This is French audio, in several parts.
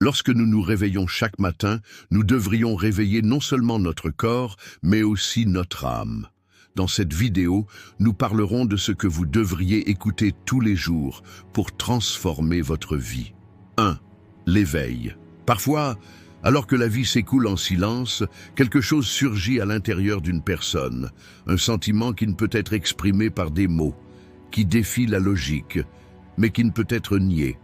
Lorsque nous nous réveillons chaque matin, nous devrions réveiller non seulement notre corps, mais aussi notre âme. Dans cette vidéo, nous parlerons de ce que vous devriez écouter tous les jours pour transformer votre vie. 1. L'éveil. Parfois, alors que la vie s'écoule en silence, quelque chose surgit à l'intérieur d'une personne, un sentiment qui ne peut être exprimé par des mots, qui défie la logique, mais qui ne peut être nié.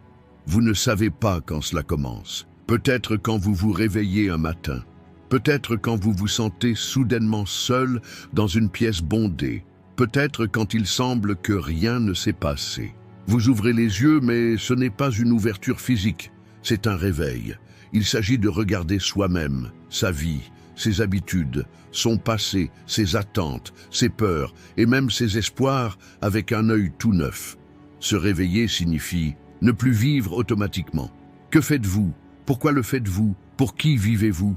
Vous ne savez pas quand cela commence. Peut-être quand vous vous réveillez un matin. Peut-être quand vous vous sentez soudainement seul dans une pièce bondée. Peut-être quand il semble que rien ne s'est passé. Vous ouvrez les yeux, mais ce n'est pas une ouverture physique, c'est un réveil. Il s'agit de regarder soi-même, sa vie, ses habitudes, son passé, ses attentes, ses peurs et même ses espoirs avec un œil tout neuf. Se réveiller signifie ne plus vivre automatiquement. Que faites-vous? Pourquoi le faites-vous? Pour qui vivez-vous?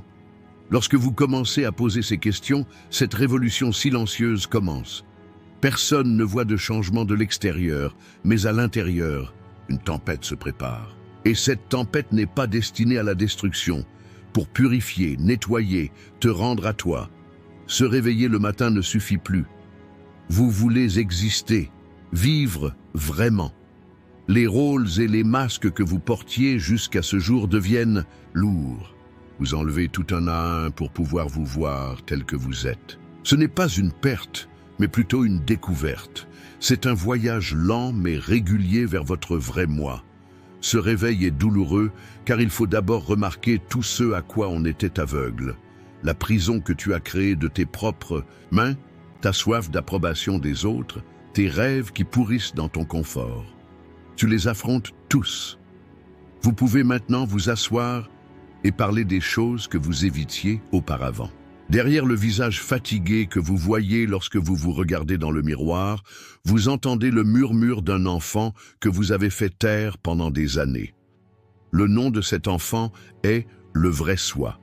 Lorsque vous commencez à poser ces questions, cette révolution silencieuse commence. Personne ne voit de changement de l'extérieur, mais à l'intérieur, une tempête se prépare. Et cette tempête n'est pas destinée à la destruction. Pour purifier, nettoyer, te rendre à toi. Se réveiller le matin ne suffit plus. Vous voulez exister, vivre vraiment. Les rôles et les masques que vous portiez jusqu'à ce jour deviennent lourds. Vous enlevez tout un à un pour pouvoir vous voir tel que vous êtes. Ce n'est pas une perte, mais plutôt une découverte. C'est un voyage lent mais régulier vers votre vrai moi. Ce réveil est douloureux car il faut d'abord remarquer tout ce à quoi on était aveugle. La prison que tu as créée de tes propres mains, ta soif d'approbation des autres, tes rêves qui pourrissent dans ton confort. Tu les affrontes tous. Vous pouvez maintenant vous asseoir et parler des choses que vous évitiez auparavant. Derrière le visage fatigué que vous voyez lorsque vous vous regardez dans le miroir, vous entendez le murmure d'un enfant que vous avez fait taire pendant des années. Le nom de cet enfant est le vrai soi.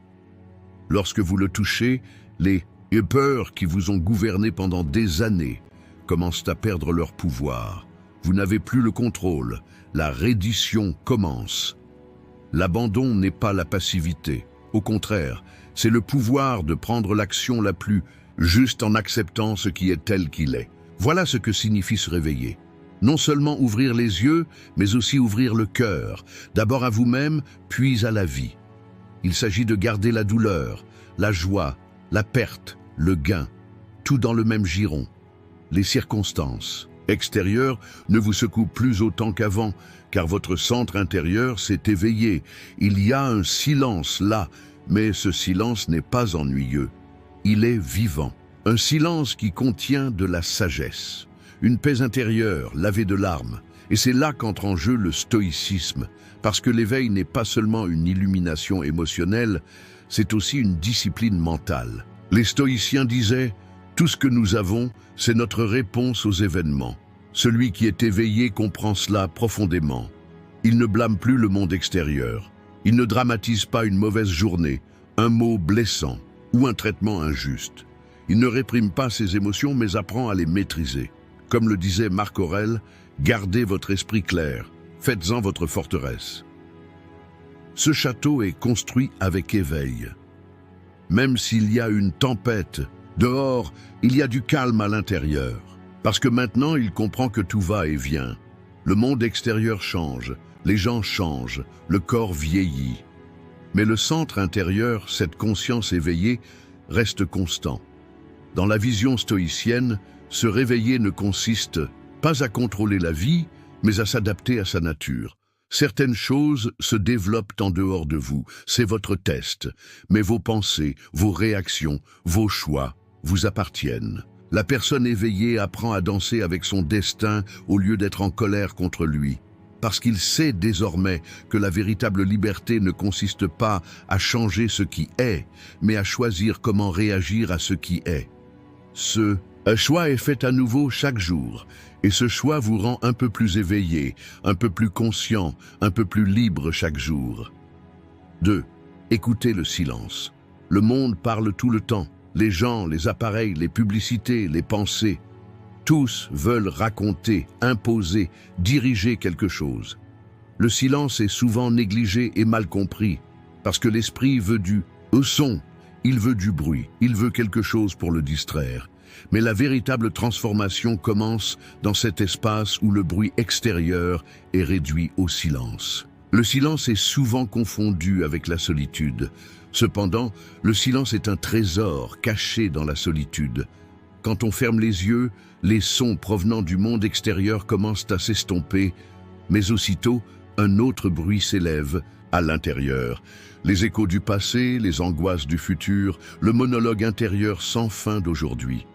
Lorsque vous le touchez, les peurs qui vous ont gouverné pendant des années commencent à perdre leur pouvoir. Vous n'avez plus le contrôle, la reddition commence. L'abandon n'est pas la passivité, au contraire, c'est le pouvoir de prendre l'action la plus juste en acceptant ce qui est tel qu'il est. Voilà ce que signifie se réveiller. Non seulement ouvrir les yeux, mais aussi ouvrir le cœur, d'abord à vous-même, puis à la vie. Il s'agit de garder la douleur, la joie, la perte, le gain, tout dans le même giron. Les circonstances extérieures ne vous secouent plus autant qu'avant, car votre centre intérieur s'est éveillé. Il y a un silence là, mais ce silence n'est pas ennuyeux. Il est vivant. Un silence qui contient de la sagesse, une paix intérieure lavée de larmes. Et c'est là qu'entre en jeu le stoïcisme, parce que l'éveil n'est pas seulement une illumination émotionnelle, c'est aussi une discipline mentale. Les stoïciens disaient « Tout ce que nous avons, c'est notre réponse aux événements. Celui qui est éveillé comprend cela profondément. Il ne blâme plus le monde extérieur. Il ne dramatise pas une mauvaise journée, un mot blessant ou un traitement injuste. Il ne réprime pas ses émotions mais apprend à les maîtriser. Comme le disait Marc Aurèle, gardez votre esprit clair, faites-en votre forteresse. Ce château est construit avec éveil. Même s'il y a une tempête, dehors, il y a du calme à l'intérieur. Parce que maintenant, il comprend que tout va et vient. Le monde extérieur change, les gens changent, le corps vieillit. Mais le centre intérieur, cette conscience éveillée, reste constant. Dans la vision stoïcienne, se réveiller ne consiste pas à contrôler la vie, mais à s'adapter à sa nature. Certaines choses se développent en dehors de vous, c'est votre test, mais vos pensées, vos réactions, vos choix vous appartiennent. La personne éveillée apprend à danser avec son destin au lieu d'être en colère contre lui, parce qu'il sait désormais que la véritable liberté ne consiste pas à changer ce qui est, mais à choisir comment réagir à ce qui est. Ce choix est fait à nouveau chaque jour, et ce choix vous rend un peu plus éveillé, un peu plus conscient, un peu plus libre chaque jour. 2. Écoutez le silence. Le monde parle tout le temps. Les gens, les appareils, les publicités, les pensées, tous veulent raconter, imposer, diriger quelque chose. Le silence est souvent négligé et mal compris, parce que l'esprit veut du son, il veut du bruit, il veut quelque chose pour le distraire. Mais la véritable transformation commence dans cet espace où le bruit extérieur est réduit au silence. Le silence est souvent confondu avec la solitude. Cependant, le silence est un trésor caché dans la solitude. Quand on ferme les yeux, les sons provenant du monde extérieur commencent à s'estomper, mais aussitôt, un autre bruit s'élève à l'intérieur. Les échos du passé, les angoisses du futur, le monologue intérieur sans fin d'aujourd'hui.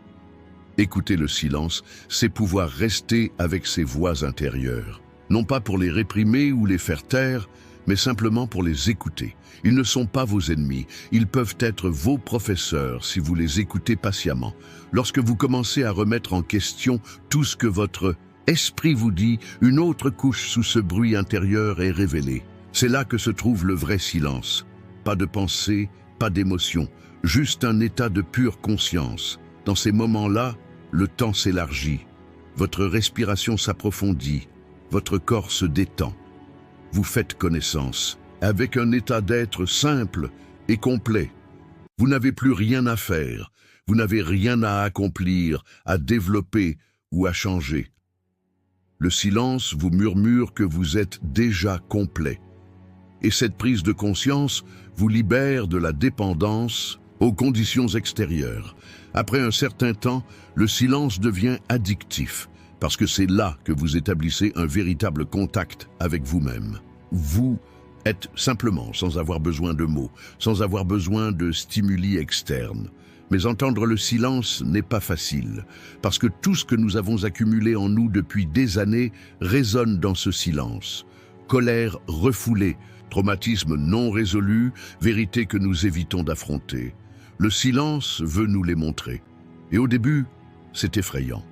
Écouter le silence, c'est pouvoir rester avec ses voix intérieures. Non pas pour les réprimer ou les faire taire, mais simplement pour les écouter. Ils ne sont pas vos ennemis, ils peuvent être vos professeurs si vous les écoutez patiemment. Lorsque vous commencez à remettre en question tout ce que votre esprit vous dit, une autre couche sous ce bruit intérieur est révélée. C'est là que se trouve le vrai silence. Pas de pensée, pas d'émotion, juste un état de pure conscience. Dans ces moments-là, le temps s'élargit, votre respiration s'approfondit, votre corps se détend. Vous faites connaissance avec un état d'être simple et complet. Vous n'avez plus rien à faire, vous n'avez rien à accomplir, à développer ou à changer. Le silence vous murmure que vous êtes déjà complet. Et cette prise de conscience vous libère de la dépendance aux conditions extérieures. Après un certain temps, le silence devient addictif, parce que c'est là que vous établissez un véritable contact avec vous-même. Vous êtes simplement, sans avoir besoin de mots, sans avoir besoin de stimuli externes. Mais entendre le silence n'est pas facile, parce que tout ce que nous avons accumulé en nous depuis des années résonne dans ce silence. Colère refoulée, traumatisme non résolu, vérité que nous évitons d'affronter. Le silence veut nous les montrer. Et au début, c'est effrayant.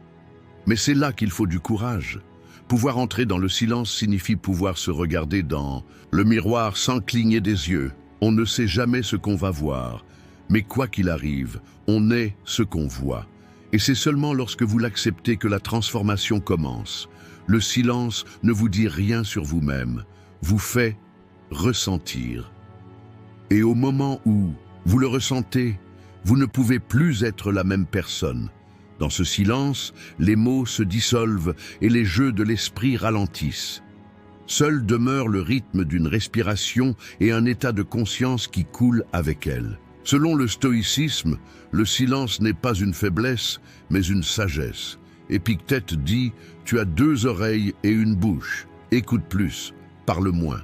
Mais c'est là qu'il faut du courage. Pouvoir entrer dans le silence signifie pouvoir se regarder dans le miroir sans cligner des yeux. On ne sait jamais ce qu'on va voir. Mais quoi qu'il arrive, on est ce qu'on voit. Et c'est seulement lorsque vous l'acceptez que la transformation commence. Le silence ne vous dit rien sur vous-même, vous fait ressentir. Et au moment où vous le ressentez, vous ne pouvez plus être la même personne. Dans ce silence, les mots se dissolvent et les jeux de l'esprit ralentissent. Seul demeure le rythme d'une respiration et un état de conscience qui coule avec elle. Selon le stoïcisme, le silence n'est pas une faiblesse, mais une sagesse. Épictète dit « Tu as 2 oreilles et une bouche. Écoute plus, parle moins ».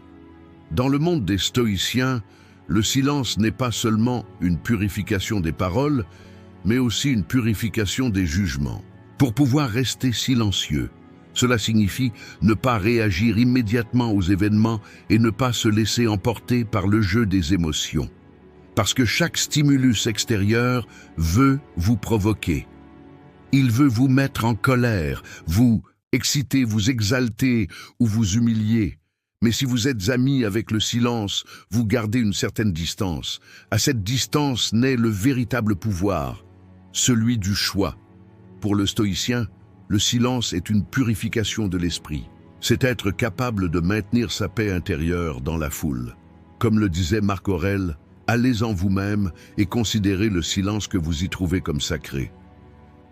Dans le monde des stoïciens, le silence n'est pas seulement une purification des paroles, mais aussi une purification des jugements. Pour pouvoir rester silencieux, cela signifie ne pas réagir immédiatement aux événements et ne pas se laisser emporter par le jeu des émotions. Parce que chaque stimulus extérieur veut vous provoquer. Il veut vous mettre en colère, vous exciter, vous exalter ou vous humilier. Mais si vous êtes ami avec le silence, vous gardez une certaine distance. À cette distance naît le véritable pouvoir, celui du choix. Pour le stoïcien, le silence est une purification de l'esprit. C'est être capable de maintenir sa paix intérieure dans la foule. Comme le disait Marc Aurèle, allez en vous-même et considérez le silence que vous y trouvez comme sacré.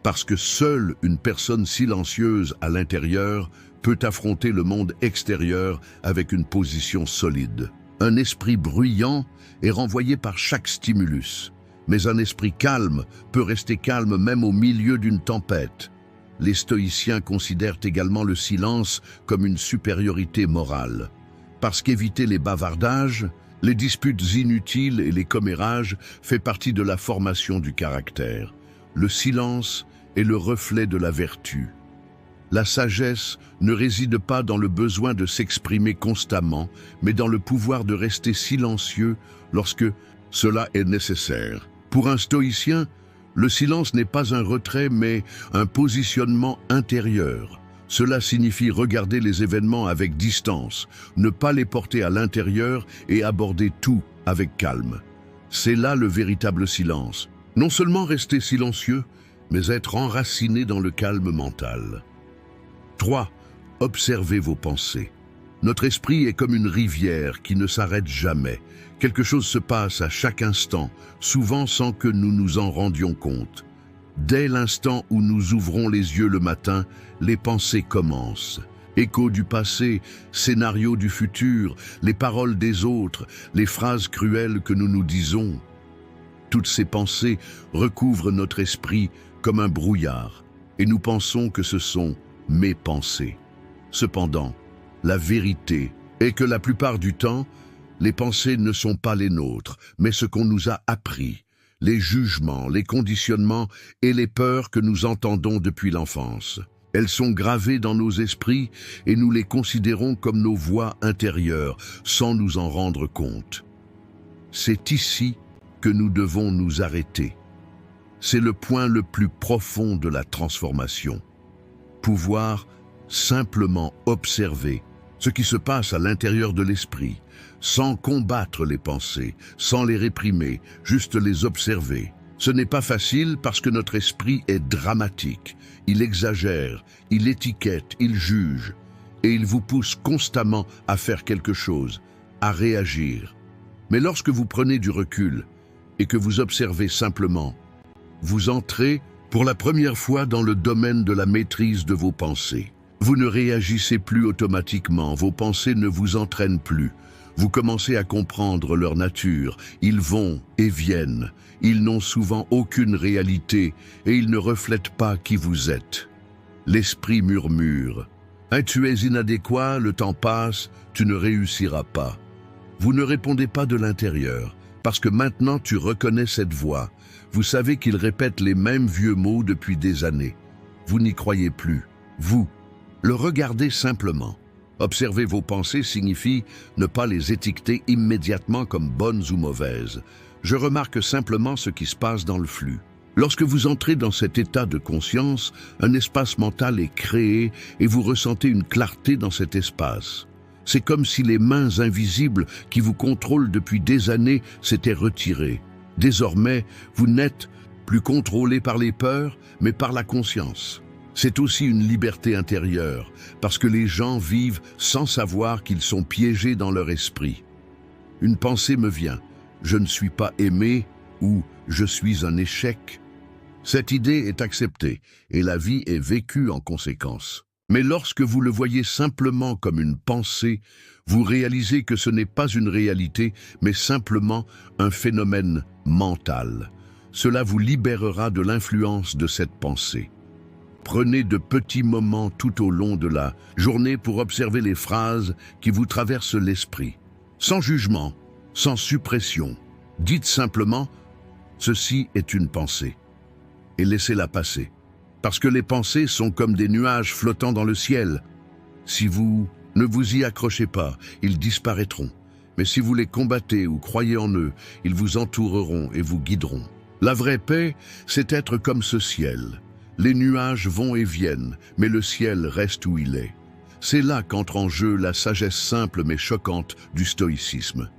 Parce que seule une personne silencieuse à l'intérieur peut affronter le monde extérieur avec une position solide. Un esprit bruyant est renvoyé par chaque stimulus, mais un esprit calme peut rester calme même au milieu d'une tempête. Les stoïciens considèrent également le silence comme une supériorité morale, parce qu'éviter les bavardages, les disputes inutiles et les commérages fait partie de la formation du caractère. Le silence est le reflet de la vertu. La sagesse ne réside pas dans le besoin de s'exprimer constamment, mais dans le pouvoir de rester silencieux lorsque cela est nécessaire. Pour un stoïcien, le silence n'est pas un retrait, mais un positionnement intérieur. Cela signifie regarder les événements avec distance, ne pas les porter à l'intérieur et aborder tout avec calme. C'est là le véritable silence. Non seulement rester silencieux, mais être enraciné dans le calme mental. 3. Observez vos pensées. Notre esprit est comme une rivière qui ne s'arrête jamais. Quelque chose se passe à chaque instant, souvent sans que nous nous en rendions compte. Dès l'instant où nous ouvrons les yeux le matin, les pensées commencent. Échos du passé, scénarios du futur, les paroles des autres, les phrases cruelles que nous nous disons. Toutes ces pensées recouvrent notre esprit comme un brouillard, et nous pensons que ce sont mes pensées. Cependant, la vérité est que la plupart du temps, les pensées ne sont pas les nôtres, mais ce qu'on nous a appris, les jugements, les conditionnements et les peurs que nous entendons depuis l'enfance. Elles sont gravées dans nos esprits et nous les considérons comme nos voix intérieures, sans nous en rendre compte. C'est ici que nous devons nous arrêter. C'est le point le plus profond de la transformation. Pouvoir simplement observer ce qui se passe à l'intérieur de l'esprit, sans combattre les pensées, sans les réprimer, juste les observer. Ce n'est pas facile parce que notre esprit est dramatique. Il exagère, il étiquette, il juge, et il vous pousse constamment à faire quelque chose, à réagir. Mais lorsque vous prenez du recul et que vous observez simplement, vous entrez pour la première fois dans le domaine de la maîtrise de vos pensées. Vous ne réagissez plus automatiquement, vos pensées ne vous entraînent plus. Vous commencez à comprendre leur nature, ils vont et viennent, ils n'ont souvent aucune réalité et ils ne reflètent pas qui vous êtes. L'esprit murmure. « Tu es inadéquat, le temps passe, tu ne réussiras pas. » Vous ne répondez pas de l'intérieur, parce que maintenant tu reconnais cette voix. Vous savez qu'il répète les mêmes vieux mots depuis des années. Vous n'y croyez plus. Vous le regardez simplement. Observer vos pensées signifie ne pas les étiqueter immédiatement comme bonnes ou mauvaises. Je remarque simplement ce qui se passe dans le flux. Lorsque vous entrez dans cet état de conscience, un espace mental est créé et vous ressentez une clarté dans cet espace. C'est comme si les mains invisibles qui vous contrôlent depuis des années s'étaient retirées. Désormais, vous n'êtes plus contrôlé par les peurs, mais par la conscience. C'est aussi une liberté intérieure, parce que les gens vivent sans savoir qu'ils sont piégés dans leur esprit. Une pensée me vient, je ne suis pas aimé ou je suis un échec. Cette idée est acceptée et la vie est vécue en conséquence. Mais lorsque vous le voyez simplement comme une pensée, vous réalisez que ce n'est pas une réalité, mais simplement un phénomène mental. Cela vous libérera de l'influence de cette pensée. Prenez de petits moments tout au long de la journée pour observer les phrases qui vous traversent l'esprit. Sans jugement, sans suppression. Dites simplement « Ceci est une pensée » et laissez-la passer. Parce que les pensées sont comme des nuages flottant dans le ciel. Si vous ne vous y accrochez pas, ils disparaîtront. Mais si vous les combattez ou croyez en eux, ils vous entoureront et vous guideront. La vraie paix, c'est être comme ce ciel. Les nuages vont et viennent, mais le ciel reste où il est. C'est là qu'entre en jeu la sagesse simple mais choquante du stoïcisme.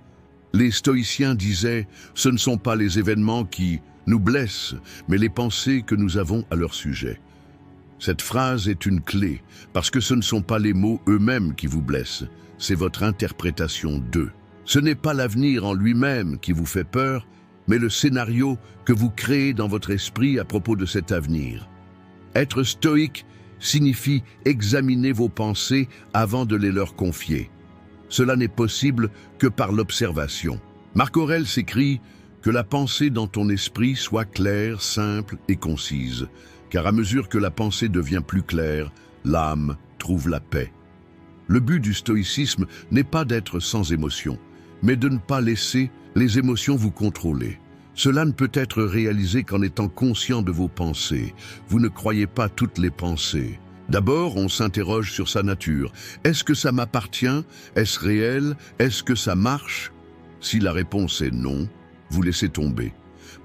Les stoïciens disaient « Ce ne sont pas les événements qui nous blessent, mais les pensées que nous avons à leur sujet. » Cette phrase est une clé, parce que ce ne sont pas les mots eux-mêmes qui vous blessent, c'est votre interprétation d'eux. Ce n'est pas l'avenir en lui-même qui vous fait peur, mais le scénario que vous créez dans votre esprit à propos de cet avenir. Être stoïque signifie examiner vos pensées avant de les leur confier. Cela n'est possible que par l'observation. Marc Aurèle s'écrit que la pensée dans ton esprit soit claire, simple et concise, car à mesure que la pensée devient plus claire, l'âme trouve la paix. Le but du stoïcisme n'est pas d'être sans émotion, mais de ne pas laisser les émotions vous contrôler. Cela ne peut être réalisé qu'en étant conscient de vos pensées. Vous ne croyez pas toutes les pensées. D'abord, on s'interroge sur sa nature. Est-ce que ça m'appartient? Est-ce réel? Est-ce que ça marche? Si la réponse est non, vous laissez tomber.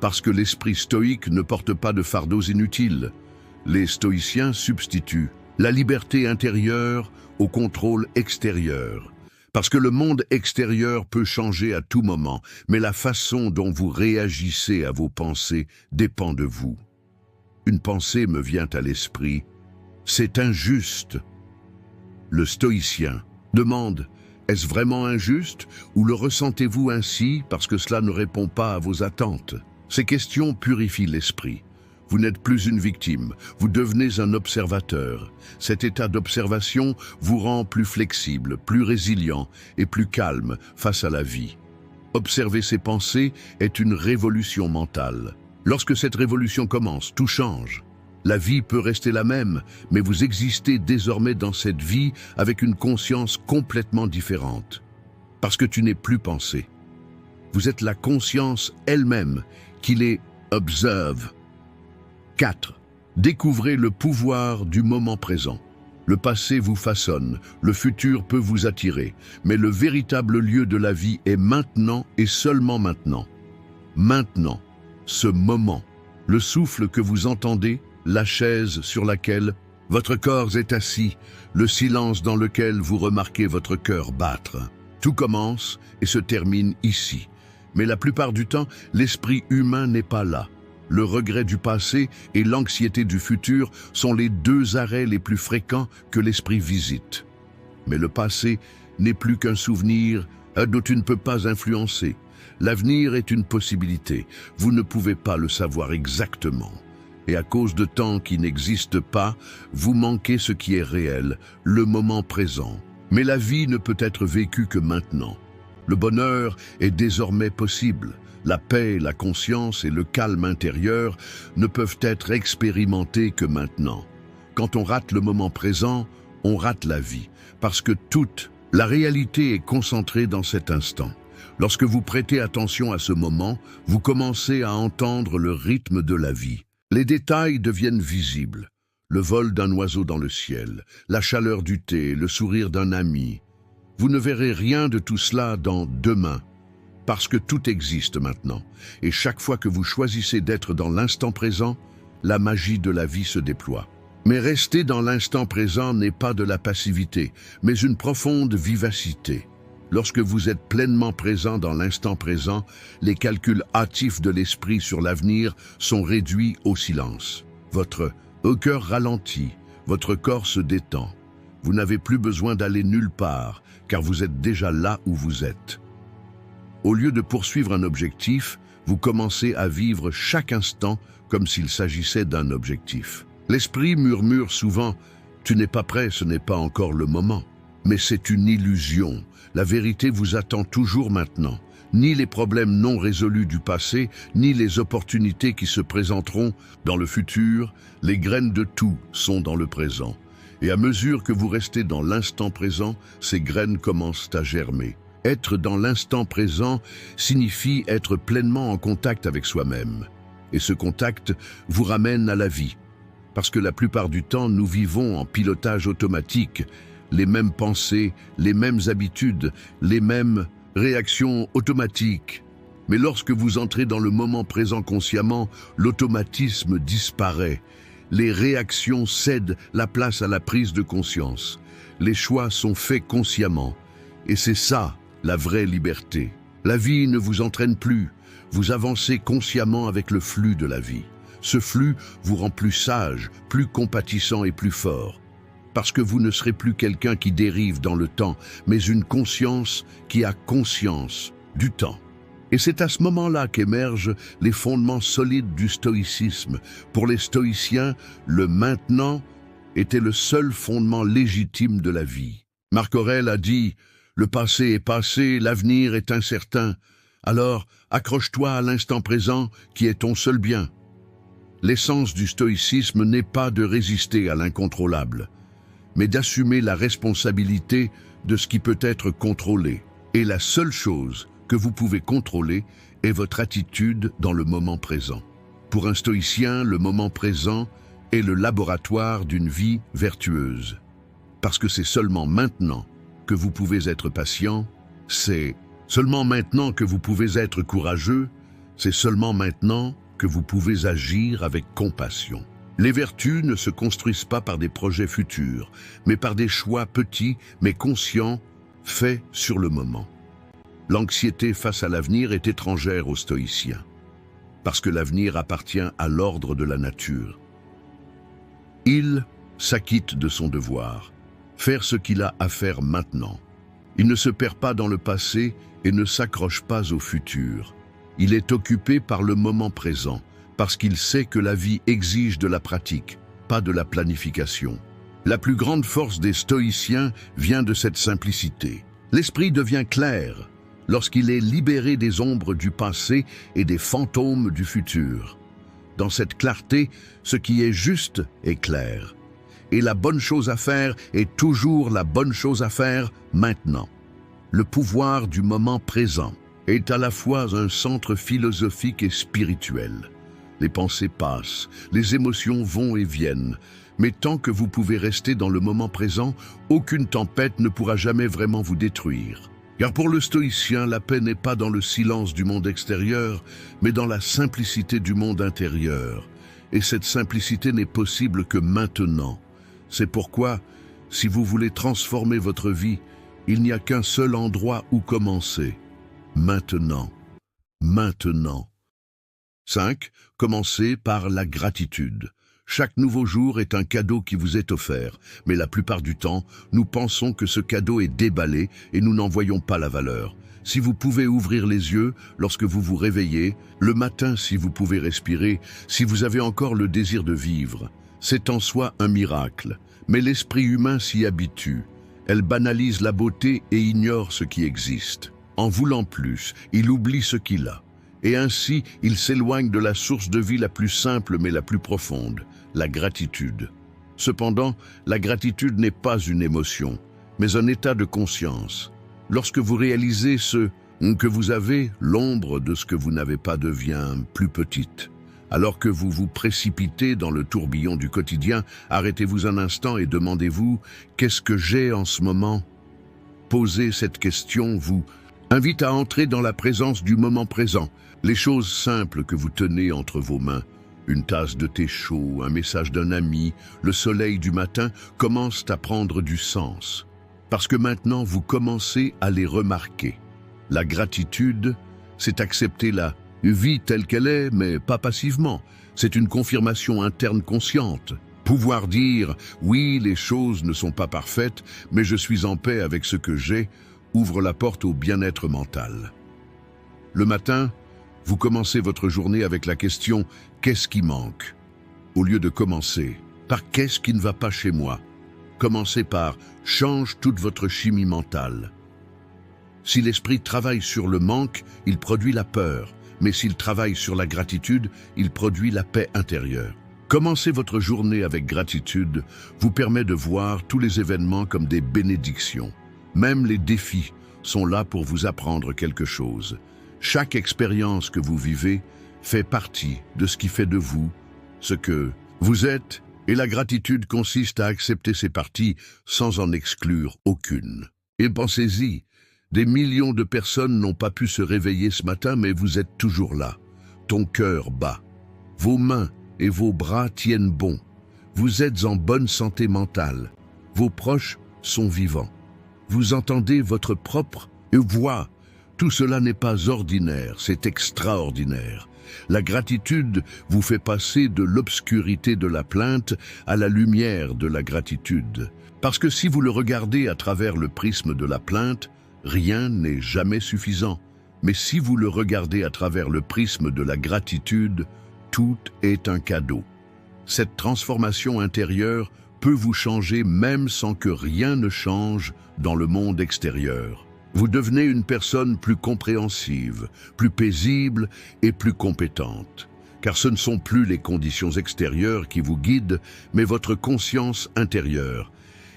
Parce que l'esprit stoïque ne porte pas de fardeaux inutiles. Les stoïciens substituent la liberté intérieure au contrôle extérieur. Parce que le monde extérieur peut changer à tout moment, mais la façon dont vous réagissez à vos pensées dépend de vous. Une pensée me vient à l'esprit, c'est injuste. Le stoïcien Demande, est-ce vraiment injuste ou le ressentez-vous ainsi parce que cela ne répond pas à vos attentes? Ces questions purifient l'esprit. Vous n'êtes plus une victime, vous devenez un observateur. Cet état d'observation vous rend plus flexible, plus résilient et plus calme face à la vie. Observer ses pensées est une révolution mentale. Lorsque cette révolution commence, tout change. La vie peut rester la même, mais vous existez désormais dans cette vie avec une conscience complètement différente. Parce que tu n'es plus pensé. Vous êtes la conscience elle-même qui les observe. 4. Découvrez le pouvoir du moment présent. Le passé vous façonne, le futur peut vous attirer, mais le véritable lieu de la vie est maintenant et seulement maintenant. Maintenant, ce moment, le souffle que vous entendez, la chaise sur laquelle votre corps est assis, le silence dans lequel vous remarquez votre cœur battre. Tout commence et se termine ici. Mais la plupart du temps, l'esprit humain n'est pas là. Le regret du passé et l'anxiété du futur sont les deux arrêts les plus fréquents que l'esprit visite. Mais le passé n'est plus qu'un souvenir dont tu ne peux pas influencer. L'avenir est une possibilité. Vous ne pouvez pas le savoir exactement. Et à cause de temps qui n'existe pas, vous manquez ce qui est réel, le moment présent. Mais la vie ne peut être vécue que maintenant. Le bonheur est désormais possible. La paix, la conscience et le calme intérieur ne peuvent être expérimentés que maintenant. Quand on rate le moment présent, on rate la vie, parce que toute la réalité est concentrée dans cet instant. Lorsque vous prêtez attention à ce moment, vous commencez à entendre le rythme de la vie. Les détails deviennent visibles. Le vol d'un oiseau dans le ciel, la chaleur du thé, le sourire d'un ami. Vous ne verrez rien de tout cela dans demain, parce que tout existe maintenant. Et chaque fois que vous choisissez d'être dans l'instant présent, la magie de la vie se déploie. Mais rester dans l'instant présent n'est pas de la passivité, mais une profonde vivacité. Lorsque vous êtes pleinement présent dans l'instant présent, les calculs hâtifs de l'esprit sur l'avenir sont réduits au silence. Votre cœur ralentit, votre corps se détend. Vous n'avez plus besoin d'aller nulle part, car vous êtes déjà là où vous êtes. Au lieu de poursuivre un objectif, vous commencez à vivre chaque instant comme s'il s'agissait d'un objectif. L'esprit murmure souvent « Tu n'es pas prêt, ce n'est pas encore le moment ». Mais c'est une illusion. La vérité vous attend toujours maintenant. Ni les problèmes non résolus du passé, ni les opportunités qui se présenteront dans le futur. Les graines de tout sont dans le présent. Et à mesure que vous restez dans l'instant présent, ces graines commencent à germer. Être dans l'instant présent signifie être pleinement en contact avec soi-même. Et ce contact vous ramène à la vie. Parce que la plupart du temps, nous vivons en pilotage automatique, les mêmes pensées, les mêmes habitudes, les mêmes réactions automatiques. Mais lorsque vous entrez dans le moment présent consciemment, l'automatisme disparaît. Les réactions cèdent la place à la prise de conscience. Les choix sont faits consciemment. Et c'est ça, la vraie liberté. La vie ne vous entraîne plus. Vous avancez consciemment avec le flux de la vie. Ce flux vous rend plus sage, plus compatissant et plus fort. Parce que vous ne serez plus quelqu'un qui dérive dans le temps, mais une conscience qui a conscience du temps. Et c'est à ce moment-là qu'émergent les fondements solides du stoïcisme. Pour les stoïciens, le maintenant était le seul fondement légitime de la vie. Marc Aurèle a dit « Le passé est passé, l'avenir est incertain. Alors, accroche-toi à l'instant présent qui est ton seul bien. » L'essence du stoïcisme n'est pas de résister à l'incontrôlable, mais d'assumer la responsabilité de ce qui peut être contrôlé. Et la seule chose que vous pouvez contrôler est votre attitude dans le moment présent. Pour un stoïcien, le moment présent est le laboratoire d'une vie vertueuse. Parce que c'est seulement maintenant que vous pouvez être patient, c'est seulement maintenant que vous pouvez être courageux, c'est seulement maintenant que vous pouvez agir avec compassion. Les vertus ne se construisent pas par des projets futurs, mais par des choix petits mais conscients, faits sur le moment. L'anxiété face à l'avenir est étrangère aux stoïciens, parce que l'avenir appartient à l'ordre de la nature. Il s'acquitte de son devoir, faire ce qu'il a à faire maintenant. Il ne se perd pas dans le passé et ne s'accroche pas au futur. Il est occupé par le moment présent, parce qu'il sait que la vie exige de la pratique, pas de la planification. La plus grande force des stoïciens vient de cette simplicité. L'esprit devient clair lorsqu'il est libéré des ombres du passé et des fantômes du futur. Dans cette clarté, ce qui est juste est clair. Et la bonne chose à faire est toujours la bonne chose à faire maintenant. Le pouvoir du moment présent est à la fois un centre philosophique et spirituel. Les pensées passent, les émotions vont et viennent, mais tant que vous pouvez rester dans le moment présent, aucune tempête ne pourra jamais vraiment vous détruire. Car pour le stoïcien, la paix n'est pas dans le silence du monde extérieur, mais dans la simplicité du monde intérieur. Et cette simplicité n'est possible que maintenant. C'est pourquoi, si vous voulez transformer votre vie, il n'y a qu'un seul endroit où commencer. Maintenant. Maintenant. 5. Commencez par la gratitude. Chaque nouveau jour est un cadeau qui vous est offert, mais la plupart du temps, nous pensons que ce cadeau est déballé et nous n'en voyons pas la valeur. Si vous pouvez ouvrir les yeux lorsque vous vous réveillez, le matin si vous pouvez respirer, si vous avez encore le désir de vivre, c'est en soi un miracle. Mais l'esprit humain s'y habitue. Elle banalise la beauté et ignore ce qui existe. En voulant plus, il oublie ce qu'il a. Et ainsi, il s'éloigne de la source de vie la plus simple mais la plus profonde, la gratitude. Cependant, la gratitude n'est pas une émotion, mais un état de conscience. Lorsque vous réalisez ce que vous avez, l'ombre de ce que vous n'avez pas devient plus petite. Alors que vous vous précipitez dans le tourbillon du quotidien, arrêtez-vous un instant et demandez-vous « Qu'est-ce que j'ai en ce moment ?» Posez cette question vous invite à entrer dans la présence du moment présent. Les choses simples que vous tenez entre vos mains, une tasse de thé chaud, un message d'un ami, le soleil du matin, commencent à prendre du sens. Parce que maintenant, vous commencez à les remarquer. La gratitude, c'est accepter la vie telle qu'elle est, mais pas passivement. C'est une confirmation interne consciente. Pouvoir dire « Oui, les choses ne sont pas parfaites, mais je suis en paix avec ce que j'ai » ouvre la porte au bien-être mental. Le matin, vous commencez votre journée avec la question « Qu'est-ce qui manque ?» Au lieu de commencer par « Qu'est-ce qui ne va pas chez moi ?» Commencez par « Change toute votre chimie mentale ». Si l'esprit travaille sur le manque, il produit la peur. Mais s'il travaille sur la gratitude, il produit la paix intérieure. Commencer votre journée avec gratitude vous permet de voir tous les événements comme des bénédictions. Même les défis sont là pour vous apprendre quelque chose. Chaque expérience que vous vivez fait partie de ce qui fait de vous ce que vous êtes, et la gratitude consiste à accepter ces parties sans en exclure aucune. Et pensez-y, des millions de personnes n'ont pas pu se réveiller ce matin, mais vous êtes toujours là. Ton cœur bat. Vos mains et vos bras tiennent bon. Vous êtes en bonne santé mentale. Vos proches sont vivants. Vous entendez votre propre voix. Tout cela n'est pas ordinaire, c'est extraordinaire. La gratitude vous fait passer de l'obscurité de la plainte à la lumière de la gratitude. Parce que si vous le regardez à travers le prisme de la plainte, rien n'est jamais suffisant. Mais si vous le regardez à travers le prisme de la gratitude, tout est un cadeau. Cette transformation intérieure peut vous changer même sans que rien ne change dans le monde extérieur. Vous devenez une personne plus compréhensive, plus paisible et plus compétente. Car ce ne sont plus les conditions extérieures qui vous guident, mais votre conscience intérieure.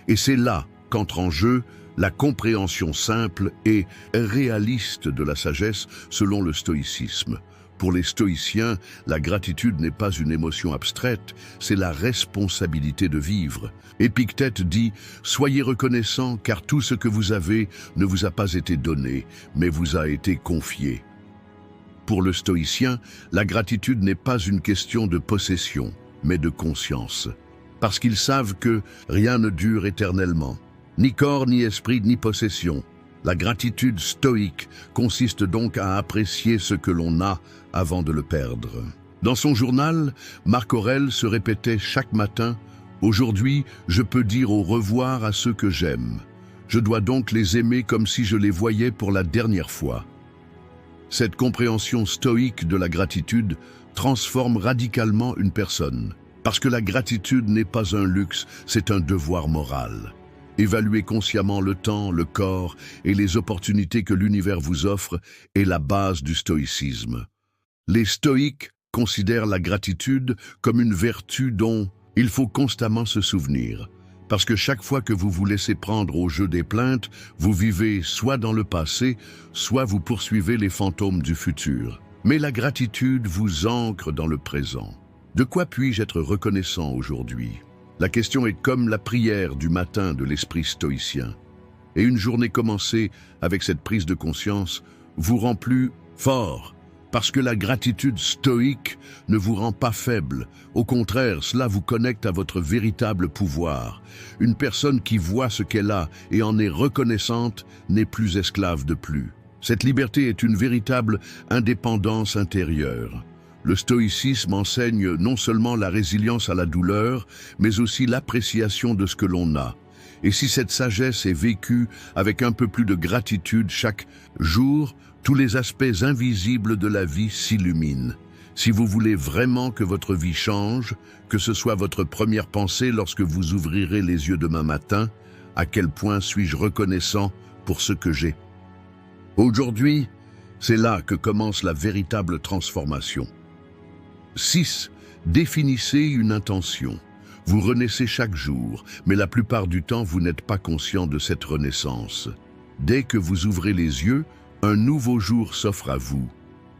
Et c'est là qu'entre en jeu la compréhension simple et réaliste de la sagesse selon le stoïcisme. Pour les stoïciens, la gratitude n'est pas une émotion abstraite, c'est la responsabilité de vivre. Épictète dit « Soyez reconnaissants car tout ce que vous avez ne vous a pas été donné, mais vous a été confié. » Pour le stoïcien, la gratitude n'est pas une question de possession, mais de conscience. Parce qu'ils savent que rien ne dure éternellement. Ni corps, ni esprit, ni possession. La gratitude stoïque consiste donc à apprécier ce que l'on a avant de le perdre. Dans son journal, Marc Aurèle se répétait chaque matin « Aujourd'hui, je peux dire au revoir à ceux que j'aime. Je dois donc les aimer comme si je les voyais pour la dernière fois. Cette compréhension stoïque de la gratitude transforme radicalement une personne. Parce que la gratitude n'est pas un luxe, c'est un devoir moral. Évaluer consciemment le temps, le corps et les opportunités que l'univers vous offre est la base du stoïcisme. Les stoïques considèrent la gratitude comme une vertu dont il faut constamment se souvenir. Parce que chaque fois que vous vous laissez prendre au jeu des plaintes, vous vivez soit dans le passé, soit vous poursuivez les fantômes du futur. Mais la gratitude vous ancre dans le présent. De quoi puis-je être reconnaissant aujourd'hui? La question est comme la prière du matin de l'esprit stoïcien. Et une journée commencée avec cette prise de conscience vous rend plus fort, parce que la gratitude stoïque ne vous rend pas faible. Au contraire, cela vous connecte à votre véritable pouvoir. Une personne qui voit ce qu'elle a et en est reconnaissante n'est plus esclave de plus. Cette liberté est une véritable indépendance intérieure. Le stoïcisme enseigne non seulement la résilience à la douleur, mais aussi l'appréciation de ce que l'on a. Et si cette sagesse est vécue avec un peu plus de gratitude chaque jour, tous les aspects invisibles de la vie s'illuminent. Si vous voulez vraiment que votre vie change, que ce soit votre première pensée lorsque vous ouvrirez les yeux demain matin, à quel point suis-je reconnaissant pour ce que j'ai? Aujourd'hui, c'est là que commence la véritable transformation. 6. Définissez une intention. Vous renaissez chaque jour, mais la plupart du temps, vous n'êtes pas conscient de cette renaissance. Dès que vous ouvrez les yeux, un nouveau jour s'offre à vous.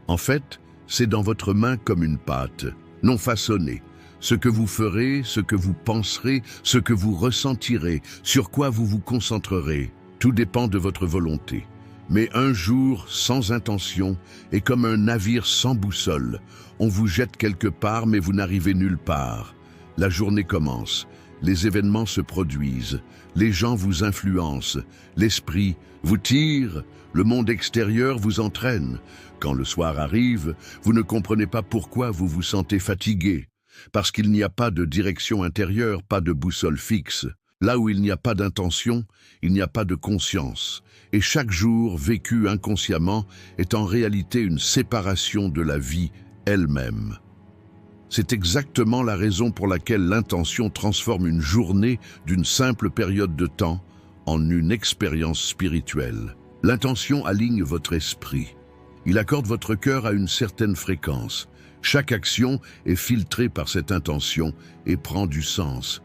En fait, c'est dans votre main comme une pâte, non façonnée. Ce que vous ferez, ce que vous penserez, ce que vous ressentirez, sur quoi vous vous concentrerez, tout dépend de votre volonté. Mais un jour sans intention est comme un navire sans boussole. On vous jette quelque part, mais vous n'arrivez nulle part. La journée commence, les événements se produisent, les gens vous influencent, l'esprit vous tire, le monde extérieur vous entraîne. Quand le soir arrive, vous ne comprenez pas pourquoi vous vous sentez fatigué. Parce qu'il n'y a pas de direction intérieure, pas de boussole fixe. Là où il n'y a pas d'intention, il n'y a pas de conscience. Et chaque jour vécu inconsciemment est en réalité une séparation de la vie elle-même. C'est exactement la raison pour laquelle l'intention transforme une journée d'une simple période de temps en une expérience spirituelle. L'intention aligne votre esprit. Il accorde votre cœur à une certaine fréquence. Chaque action est filtrée par cette intention et prend du sens.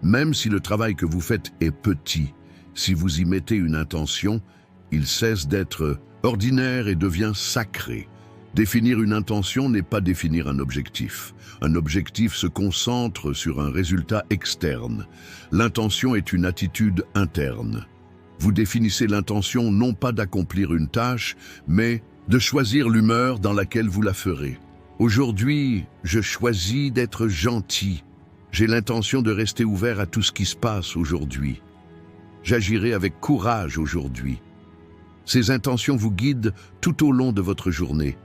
Même si le travail que vous faites est petit, si vous y mettez une intention, il cesse d'être ordinaire et devient sacré. Définir une intention n'est pas définir un objectif. Un objectif se concentre sur un résultat externe. L'intention est une attitude interne. Vous définissez l'intention non pas d'accomplir une tâche, mais de choisir l'humeur dans laquelle vous la ferez. Aujourd'hui, je choisis d'être gentil. J'ai l'intention de rester ouvert à tout ce qui se passe aujourd'hui. J'agirai avec courage aujourd'hui. Ces intentions vous guident tout au long de votre journée.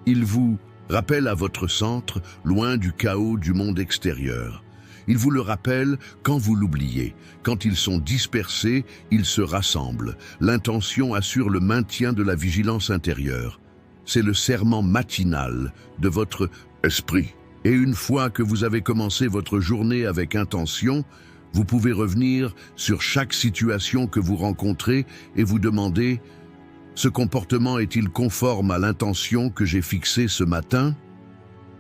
Ils vous rappellent à votre centre, loin du chaos du monde extérieur. Ils vous le rappellent quand vous l'oubliez. Quand ils sont dispersés, ils se rassemblent. L'intention assure le maintien de la vigilance intérieure. C'est le serment matinal de votre esprit. Et une fois que vous avez commencé votre journée avec intention, vous pouvez revenir sur chaque situation que vous rencontrez et vous demander « Ce comportement est-il conforme à l'intention que j'ai fixée ce matin ?»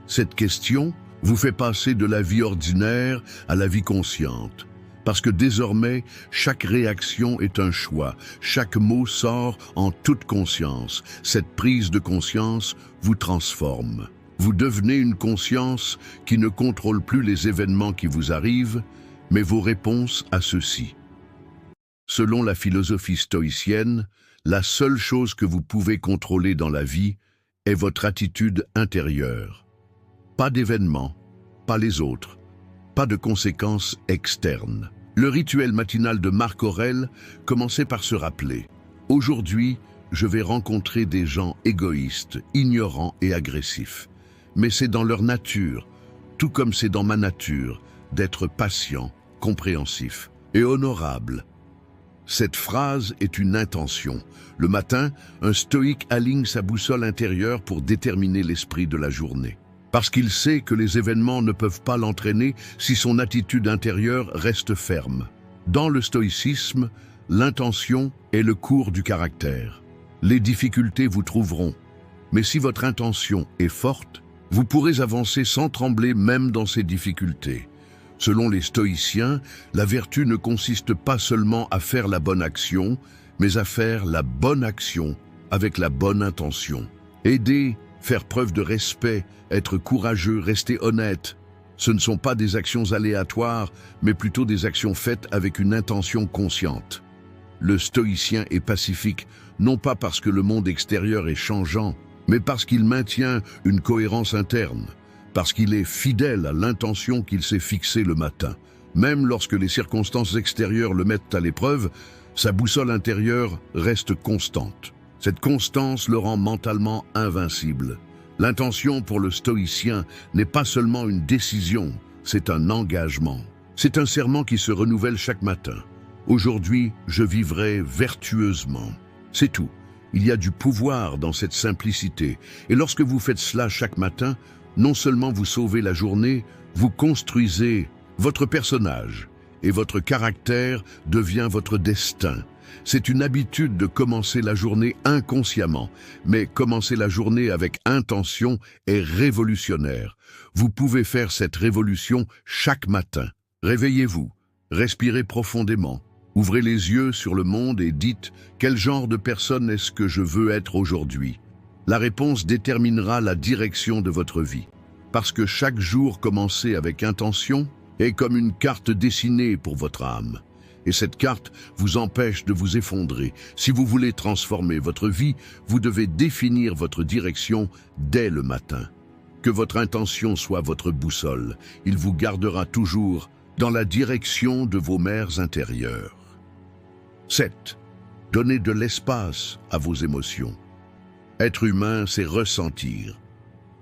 Cette question vous fait passer de la vie ordinaire à la vie consciente. Parce que désormais, chaque réaction est un choix, chaque mot sort en toute conscience. Cette prise de conscience vous transforme. Vous devenez une conscience qui ne contrôle plus les événements qui vous arrivent, mais vos réponses à ceux-ci. Selon la philosophie stoïcienne, la seule chose que vous pouvez contrôler dans la vie est votre attitude intérieure. Pas d'événements, pas les autres, pas de conséquences externes. Le rituel matinal de Marc Aurèle commençait par se rappeler « Aujourd'hui, je vais rencontrer des gens égoïstes, ignorants et agressifs. Mais c'est dans leur nature, tout comme c'est dans ma nature, d'être patient, compréhensif et honorable. Cette phrase est une intention. Le matin, un stoïque aligne sa boussole intérieure pour déterminer l'esprit de la journée. Parce qu'il sait que les événements ne peuvent pas l'entraîner si son attitude intérieure reste ferme. Dans le stoïcisme, l'intention est le cours du caractère. Les difficultés vous trouveront, mais si votre intention est forte, vous pourrez avancer sans trembler même dans ces difficultés. Selon les stoïciens, la vertu ne consiste pas seulement à faire la bonne action, mais à faire la bonne action avec la bonne intention. Aider, faire preuve de respect, être courageux, rester honnête, ce ne sont pas des actions aléatoires, mais plutôt des actions faites avec une intention consciente. Le stoïcien est pacifique, non pas parce que le monde extérieur est changeant, mais parce qu'il maintient une cohérence interne, parce qu'il est fidèle à l'intention qu'il s'est fixée le matin. Même lorsque les circonstances extérieures le mettent à l'épreuve, sa boussole intérieure reste constante. Cette constance le rend mentalement invincible. L'intention pour le stoïcien n'est pas seulement une décision, c'est un engagement. C'est un serment qui se renouvelle chaque matin. Aujourd'hui, je vivrai vertueusement. C'est tout. Il y a du pouvoir dans cette simplicité. Et lorsque vous faites cela chaque matin, non seulement vous sauvez la journée, vous construisez votre personnage et votre caractère devient votre destin. C'est une habitude de commencer la journée inconsciemment, mais commencer la journée avec intention est révolutionnaire. Vous pouvez faire cette révolution chaque matin. Réveillez-vous, respirez profondément, ouvrez les yeux sur le monde et dites « Quel genre de personne est-ce que je veux être aujourd'hui ?» La réponse déterminera la direction de votre vie. Parce que chaque jour commencé avec intention est comme une carte dessinée pour votre âme. Et cette carte vous empêche de vous effondrer. Si vous voulez transformer votre vie, vous devez définir votre direction dès le matin. Que votre intention soit votre boussole. Il vous gardera toujours dans la direction de vos mers intérieures. 7. Donnez de l'espace à vos émotions. Être humain, c'est ressentir.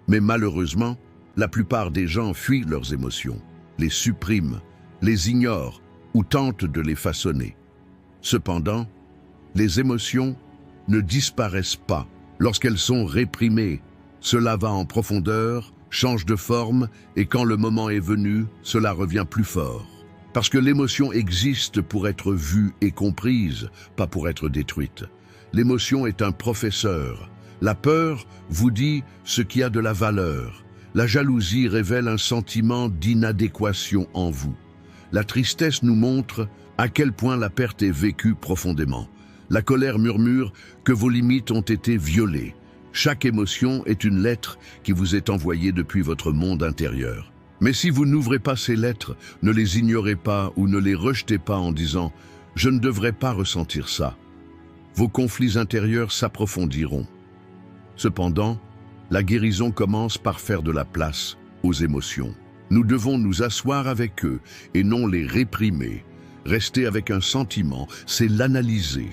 Mais malheureusement, la plupart des gens fuient leurs émotions, les suppriment, les ignorent ou tentent de les façonner. Cependant, les émotions ne disparaissent pas lorsqu'elles sont réprimées. Cela va en profondeur, change de forme et quand le moment est venu, cela revient plus fort. Parce que l'émotion existe pour être vue et comprise, pas pour être détruite. L'émotion est un professeur. La peur vous dit ce qui a de la valeur. La jalousie révèle un sentiment d'inadéquation en vous. La tristesse nous montre à quel point la perte est vécue profondément. La colère murmure que vos limites ont été violées. Chaque émotion est une lettre qui vous est envoyée depuis votre monde intérieur. Mais si vous n'ouvrez pas ces lettres, ne les ignorez pas ou ne les rejetez pas en disant « Je ne devrais pas ressentir ça », vos conflits intérieurs s'approfondiront. Cependant, la guérison commence par faire de la place aux émotions. Nous devons nous asseoir avec eux et non les réprimer. Rester avec un sentiment, c'est l'analyser.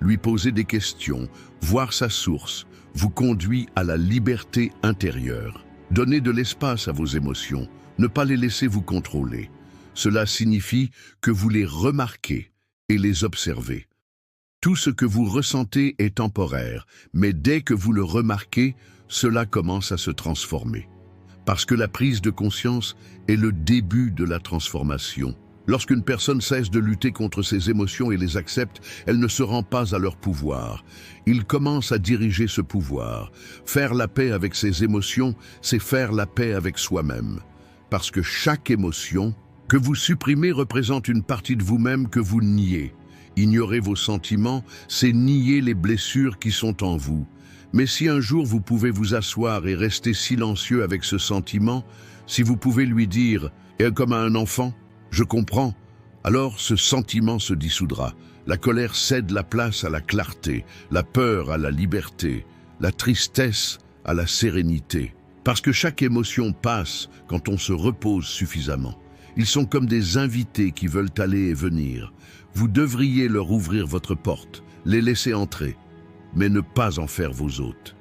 Lui poser des questions, voir sa source, vous conduit à la liberté intérieure. Donnez de l'espace à vos émotions, ne pas les laisser vous contrôler. Cela signifie que vous les remarquez et les observez. Tout ce que vous ressentez est temporaire, mais dès que vous le remarquez, cela commence à se transformer. Parce que la prise de conscience est le début de la transformation. Lorsqu'une personne cesse de lutter contre ses émotions et les accepte, elle ne se rend pas à leur pouvoir. Il commence à diriger ce pouvoir. Faire la paix avec ses émotions, c'est faire la paix avec soi-même. Parce que chaque émotion que vous supprimez représente une partie de vous-même que vous niez. Ignorer vos sentiments, c'est nier les blessures qui sont en vous. Mais si un jour vous pouvez vous asseoir et rester silencieux avec ce sentiment, si vous pouvez lui dire, et comme à un enfant, « Je comprends », alors ce sentiment se dissoudra. La colère cède la place à la clarté, la peur à la liberté, la tristesse à la sérénité. Parce que chaque émotion passe quand on se repose suffisamment. Ils sont comme des invités qui veulent aller et venir. Vous devriez leur ouvrir votre porte, les laisser entrer, mais ne pas en faire vos hôtes.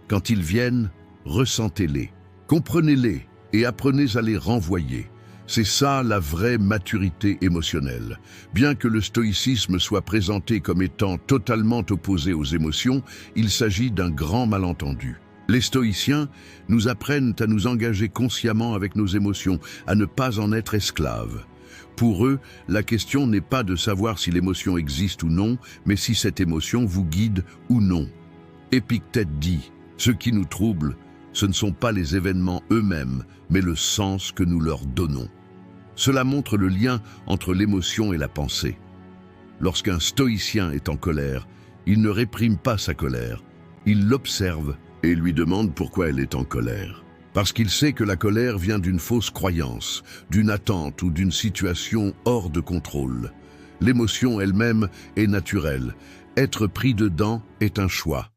Quand ils viennent, ressentez-les, comprenez-les et apprenez à les renvoyer. C'est ça la vraie maturité émotionnelle. Bien que le stoïcisme soit présenté comme étant totalement opposé aux émotions, il s'agit d'un grand malentendu. Les stoïciens nous apprennent à nous engager consciemment avec nos émotions, à ne pas en être esclaves. Pour eux, la question n'est pas de savoir si l'émotion existe ou non, mais si cette émotion vous guide ou non. Épictète dit « Ce qui nous trouble, ce ne sont pas les événements eux-mêmes, mais le sens que nous leur donnons. » Cela montre le lien entre l'émotion et la pensée. Lorsqu'un stoïcien est en colère, il ne réprime pas sa colère. Il l'observe et lui demande pourquoi elle est en colère. Parce qu'il sait que la colère vient d'une fausse croyance, d'une attente ou d'une situation hors de contrôle. L'émotion elle-même est naturelle. Être pris dedans est un choix.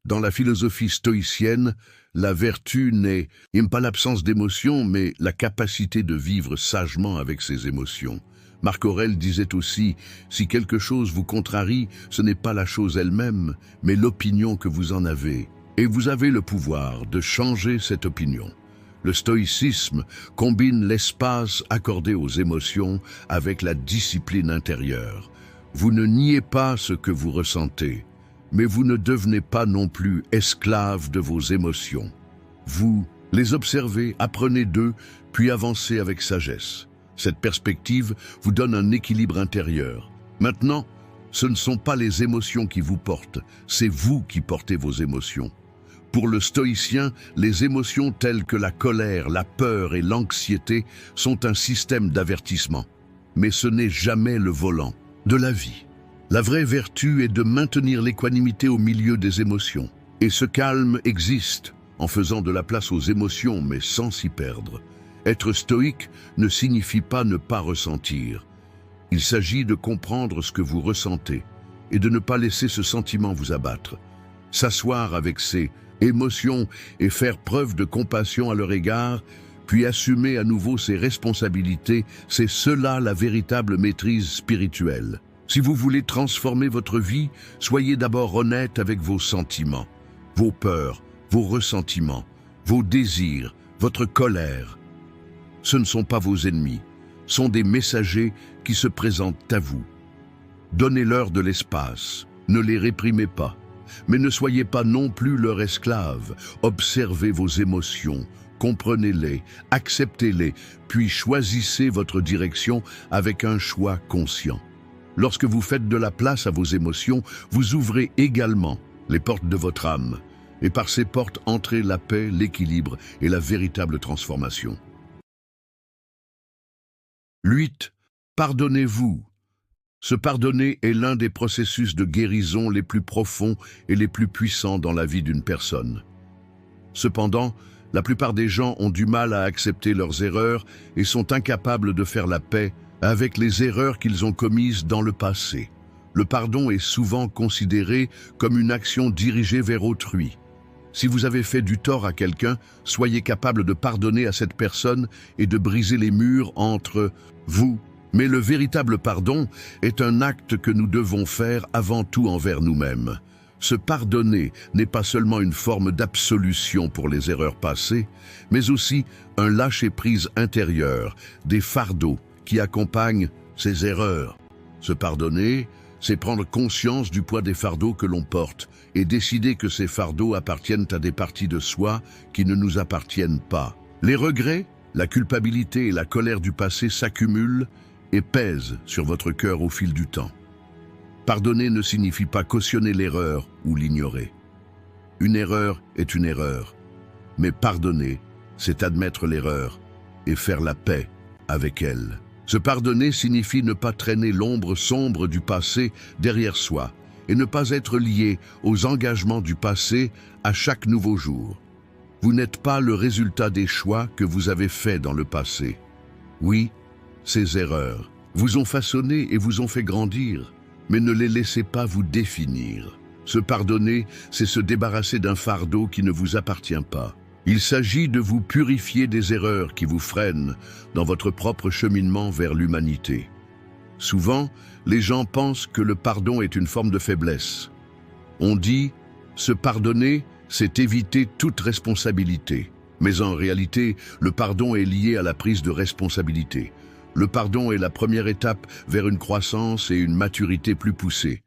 Dans la philosophie stoïcienne, la vertu n'est pas l'absence d'émotions, mais la capacité de vivre sagement avec ses émotions. Marc Aurèle disait aussi, si quelque chose vous contrarie, ce n'est pas la chose elle-même, mais l'opinion que vous en avez. Et vous avez le pouvoir de changer cette opinion. Le stoïcisme combine l'espace accordé aux émotions avec la discipline intérieure. Vous ne niez pas ce que vous ressentez, mais vous ne devenez pas non plus esclave de vos émotions. Vous les observez, apprenez d'eux, puis avancez avec sagesse. Cette perspective vous donne un équilibre intérieur. Maintenant, ce ne sont pas les émotions qui vous portent, c'est vous qui portez vos émotions. Pour le stoïcien, les émotions telles que la colère, la peur et l'anxiété sont un système d'avertissement. Mais ce n'est jamais le volant de la vie. La vraie vertu est de maintenir l'équanimité au milieu des émotions. Et ce calme existe en faisant de la place aux émotions, mais sans s'y perdre. Être stoïque ne signifie pas ne pas ressentir. Il s'agit de comprendre ce que vous ressentez et de ne pas laisser ce sentiment vous abattre. S'asseoir avec ses émotions et faire preuve de compassion à leur égard, puis assumer à nouveau ses responsabilités, c'est cela la véritable maîtrise spirituelle. Si vous voulez transformer votre vie, soyez d'abord honnête avec vos sentiments, vos peurs, vos ressentiments, vos désirs, votre colère. Ce ne sont pas vos ennemis, sont des messagers qui se présentent à vous. Donnez-leur de l'espace, ne les réprimez pas, mais ne soyez pas non plus leur esclave. Observez vos émotions, comprenez-les, acceptez-les, puis choisissez votre direction avec un choix conscient. Lorsque vous faites de la place à vos émotions, vous ouvrez également les portes de votre âme, et par ces portes entrez la paix, l'équilibre et la véritable transformation. 8. Pardonnez-vous. Se pardonner est l'un des processus de guérison les plus profonds et les plus puissants dans la vie d'une personne. Cependant, la plupart des gens ont du mal à accepter leurs erreurs et sont incapables de faire la paix avec les erreurs qu'ils ont commises dans le passé. Le pardon est souvent considéré comme une action dirigée vers autrui. Si vous avez fait du tort à quelqu'un, soyez capable de pardonner à cette personne et de briser les murs entre vous. Mais le véritable pardon est un acte que nous devons faire avant tout envers nous-mêmes. Se pardonner n'est pas seulement une forme d'absolution pour les erreurs passées, mais aussi un lâcher-prise intérieur, des fardeaux qui accompagnent ces erreurs. Se pardonner, c'est prendre conscience du poids des fardeaux que l'on porte et décider que ces fardeaux appartiennent à des parties de soi qui ne nous appartiennent pas. Les regrets, la culpabilité et la colère du passé s'accumulent et pèsent sur votre cœur au fil du temps. Pardonner ne signifie pas cautionner l'erreur ou l'ignorer. Une erreur est une erreur, mais pardonner, c'est admettre l'erreur et faire la paix avec elle. Se pardonner signifie ne pas traîner l'ombre sombre du passé derrière soi et ne pas être lié aux engagements du passé à chaque nouveau jour. Vous n'êtes pas le résultat des choix que vous avez faits dans le passé. Oui, ces erreurs vous ont façonné et vous ont fait grandir, mais ne les laissez pas vous définir. Se pardonner, c'est se débarrasser d'un fardeau qui ne vous appartient pas. Il s'agit de vous purifier des erreurs qui vous freinent dans votre propre cheminement vers l'humanité. Souvent, les gens pensent que le pardon est une forme de faiblesse. On dit « se pardonner, c'est éviter toute responsabilité ». Mais en réalité, le pardon est lié à la prise de responsabilité. Le pardon est la première étape vers une croissance et une maturité plus poussée.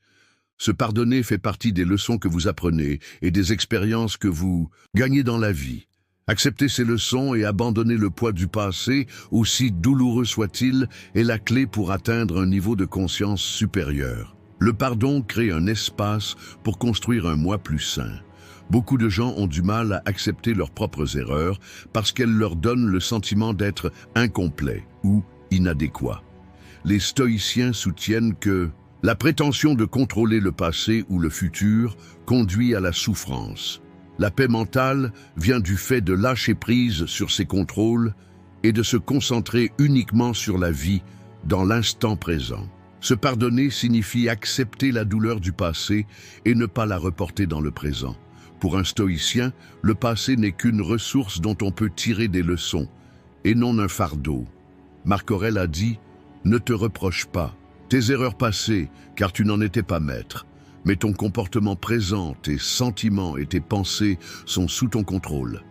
Se pardonner fait partie des leçons que vous apprenez et des expériences que vous gagnez dans la vie. Accepter ces leçons et abandonner le poids du passé, aussi douloureux soit-il, est la clé pour atteindre un niveau de conscience supérieur. Le pardon crée un espace pour construire un moi plus sain. Beaucoup de gens ont du mal à accepter leurs propres erreurs parce qu'elles leur donnent le sentiment d'être incomplets ou inadéquats. Les stoïciens soutiennent que la prétention de contrôler le passé ou le futur conduit à la souffrance. La paix mentale vient du fait de lâcher prise sur ces contrôles et de se concentrer uniquement sur la vie dans l'instant présent. Se pardonner signifie accepter la douleur du passé et ne pas la reporter dans le présent. Pour un stoïcien, le passé n'est qu'une ressource dont on peut tirer des leçons, et non un fardeau. Marc Aurèle a dit « Ne te reproche pas tes erreurs passées, car tu n'en étais pas maître, mais ton comportement présent, tes sentiments et tes pensées sont sous ton contrôle. »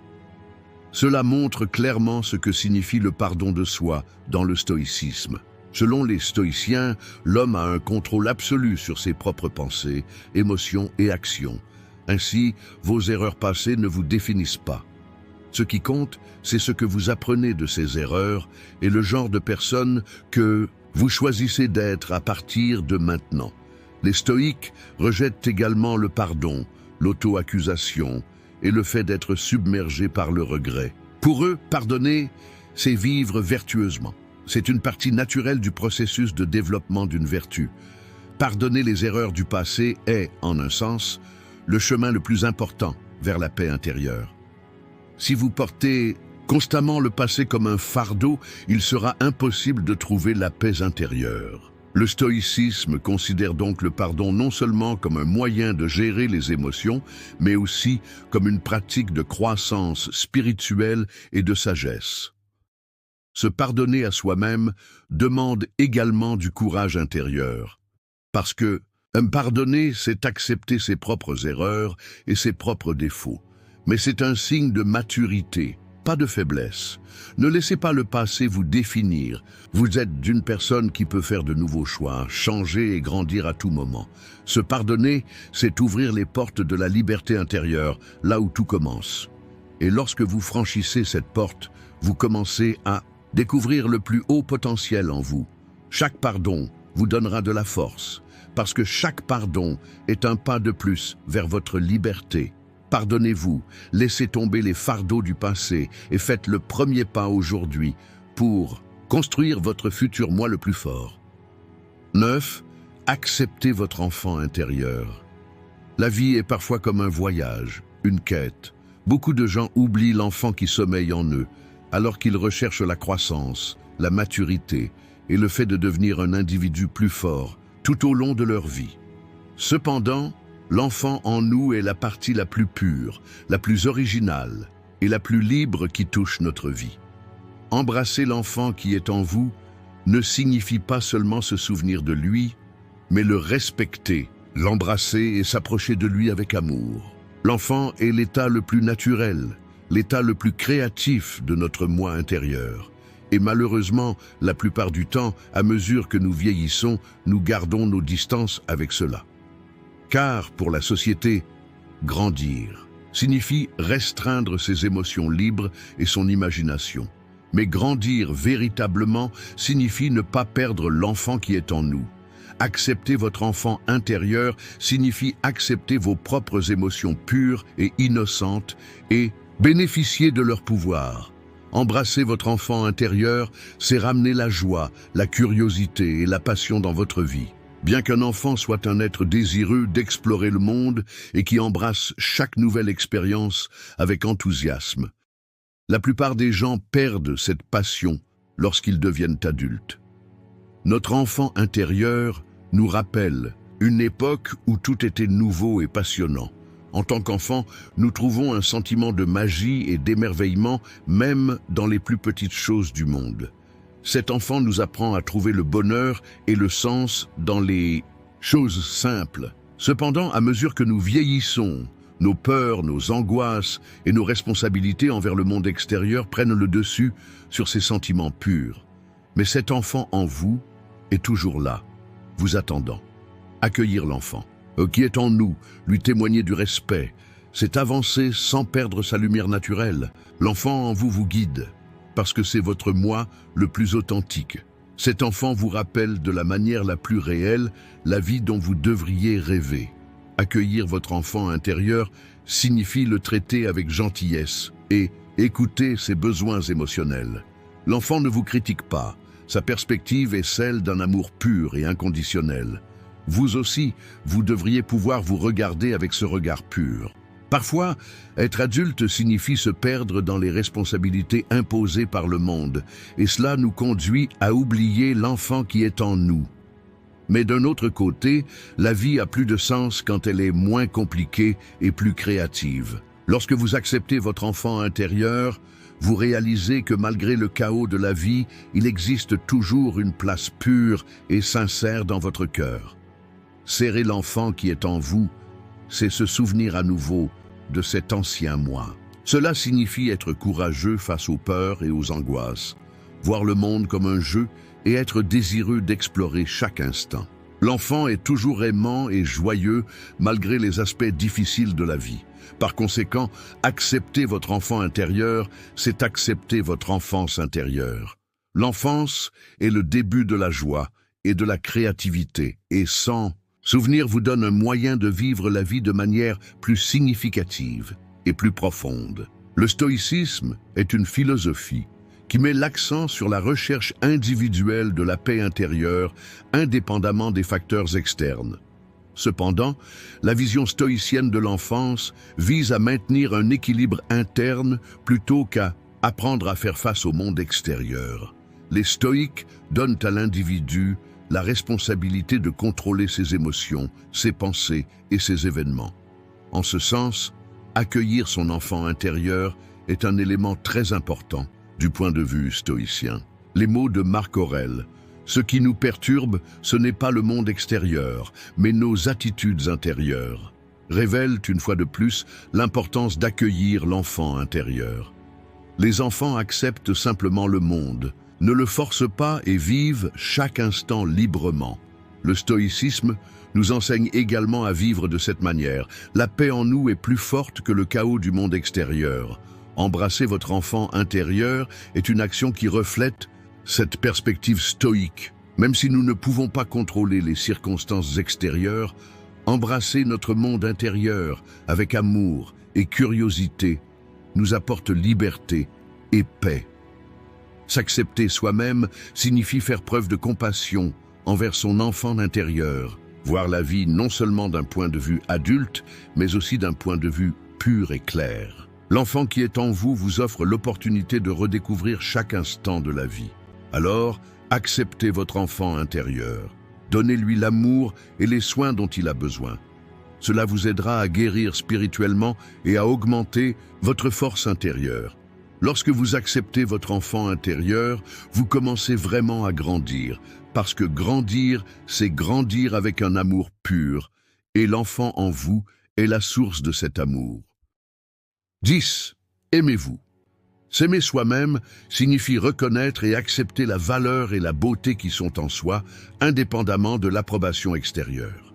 Cela montre clairement ce que signifie le pardon de soi dans le stoïcisme. Selon les stoïciens, l'homme a un contrôle absolu sur ses propres pensées, émotions et actions. Ainsi, vos erreurs passées ne vous définissent pas. Ce qui compte, c'est ce que vous apprenez de ces erreurs et le genre de personne que vous choisissez d'être à partir de maintenant. Les stoïques rejettent également le pardon, l'auto-accusation et le fait d'être submergé par le regret. Pour eux, pardonner, c'est vivre vertueusement. C'est une partie naturelle du processus de développement d'une vertu. Pardonner les erreurs du passé est, en un sens, le chemin le plus important vers la paix intérieure. Si vous portez constamment le passé comme un fardeau, il sera impossible de trouver la paix intérieure. Le stoïcisme considère donc le pardon non seulement comme un moyen de gérer les émotions, mais aussi comme une pratique de croissance spirituelle et de sagesse. Se pardonner à soi-même demande également du courage intérieur, parce que pardonner, c'est accepter ses propres erreurs et ses propres défauts. Mais c'est un signe de maturité, pas de faiblesse. Ne laissez pas le passé vous définir. Vous êtes d'une personne qui peut faire de nouveaux choix, changer et grandir à tout moment. Se pardonner, c'est ouvrir les portes de la liberté intérieure, là où tout commence. Et lorsque vous franchissez cette porte, vous commencez à découvrir le plus haut potentiel en vous. Chaque pardon vous donnera de la force, parce que chaque pardon est un pas de plus vers votre liberté. Pardonnez-vous, laissez tomber les fardeaux du passé et faites le premier pas aujourd'hui pour construire votre futur moi le plus fort. 9. Acceptez votre enfant intérieur. La vie est parfois comme un voyage, une quête. Beaucoup de gens oublient l'enfant qui sommeille en eux, alors qu'ils recherchent la croissance, la maturité et le fait de devenir un individu plus fort tout au long de leur vie. Cependant, l'enfant en nous est la partie la plus pure, la plus originale et la plus libre qui touche notre vie. Embrasser l'enfant qui est en vous ne signifie pas seulement se souvenir de lui, mais le respecter, l'embrasser et s'approcher de lui avec amour. L'enfant est l'état le plus naturel, l'état le plus créatif de notre moi intérieur. Et malheureusement, la plupart du temps, à mesure que nous vieillissons, nous gardons nos distances avec cela. Car, pour la société, grandir signifie restreindre ses émotions libres et son imagination. Mais grandir véritablement signifie ne pas perdre l'enfant qui est en nous. Accepter votre enfant intérieur signifie accepter vos propres émotions pures et innocentes et bénéficier de leur pouvoir. Embrasser votre enfant intérieur, c'est ramener la joie, la curiosité et la passion dans votre vie. Bien qu'un enfant soit un être désireux d'explorer le monde et qui embrasse chaque nouvelle expérience avec enthousiasme, la plupart des gens perdent cette passion lorsqu'ils deviennent adultes. Notre enfant intérieur nous rappelle une époque où tout était nouveau et passionnant. En tant qu'enfant, nous trouvons un sentiment de magie et d'émerveillement même dans les plus petites choses du monde. Cet enfant nous apprend à trouver le bonheur et le sens dans les choses simples. Cependant, à mesure que nous vieillissons, Nos peurs, nos angoisses et nos responsabilités envers le monde extérieur prennent le dessus sur ces sentiments purs. Mais cet enfant en vous est toujours là, vous attendant. Accueillir l'enfant qui est en nous, lui témoigner du respect, c'est avancer sans perdre sa lumière naturelle. L'enfant en vous vous guide, parce que c'est votre moi le plus authentique. Cet enfant vous rappelle de la manière la plus réelle la vie dont vous devriez rêver. Accueillir votre enfant intérieur signifie le traiter avec gentillesse et écouter ses besoins émotionnels. L'enfant ne vous critique pas, sa perspective est celle d'un amour pur et inconditionnel. Vous aussi, vous devriez pouvoir vous regarder avec ce regard pur. Parfois, être adulte signifie se perdre dans les responsabilités imposées par le monde, et cela nous conduit à oublier l'enfant qui est en nous. Mais d'un autre côté, la vie a plus de sens quand elle est moins compliquée et plus créative. Lorsque vous acceptez votre enfant intérieur, vous réalisez que malgré le chaos de la vie, il existe toujours une place pure et sincère dans votre cœur. Serrer l'enfant qui est en vous, c'est se souvenir à nouveau de cet ancien moi. Cela signifie être courageux face aux peurs et aux angoisses, voir le monde comme un jeu et être désireux d'explorer chaque instant. L'enfant est toujours aimant et joyeux malgré les aspects difficiles de la vie. Par conséquent, accepter votre enfant intérieur, c'est accepter votre enfance intérieure. L'enfance est le début de la joie et de la créativité, et sans souvenir vous donne un moyen de vivre la vie de manière plus significative et plus profonde. Le stoïcisme est une philosophie qui met l'accent sur la recherche individuelle de la paix intérieure, indépendamment des facteurs externes. Cependant, la vision stoïcienne de l'enfance vise à maintenir un équilibre interne plutôt qu'à apprendre à faire face au monde extérieur. Les stoïques donnent à l'individu la responsabilité de contrôler ses émotions, ses pensées et ses événements. En ce sens, accueillir son enfant intérieur est un élément très important du point de vue stoïcien. Les mots de Marc Aurèle: « Ce qui nous perturbe, ce n'est pas le monde extérieur, mais nos attitudes intérieures », révèlent une fois de plus l'importance d'accueillir l'enfant intérieur. Les enfants acceptent simplement le monde, ne le forcent pas et vivent chaque instant librement. Le stoïcisme nous enseigne également à vivre de cette manière. La paix en nous est plus forte que le chaos du monde extérieur. Embrasser votre enfant intérieur est une action qui reflète cette perspective stoïque. Même si nous ne pouvons pas contrôler les circonstances extérieures, embrasser notre monde intérieur avec amour et curiosité nous apporte liberté et paix. S'accepter soi-même signifie faire preuve de compassion envers son enfant intérieur, voir la vie non seulement d'un point de vue adulte, mais aussi d'un point de vue pur et clair. L'enfant qui est en vous vous offre l'opportunité de redécouvrir chaque instant de la vie. Alors, acceptez votre enfant intérieur. Donnez-lui l'amour et les soins dont il a besoin. Cela vous aidera à guérir spirituellement et à augmenter votre force intérieure. Lorsque vous acceptez votre enfant intérieur, vous commencez vraiment à grandir, parce que grandir, c'est grandir avec un amour pur, et l'enfant en vous est la source de cet amour. 10. Aimez-vous. S'aimer soi-même signifie reconnaître et accepter la valeur et la beauté qui sont en soi, indépendamment de l'approbation extérieure.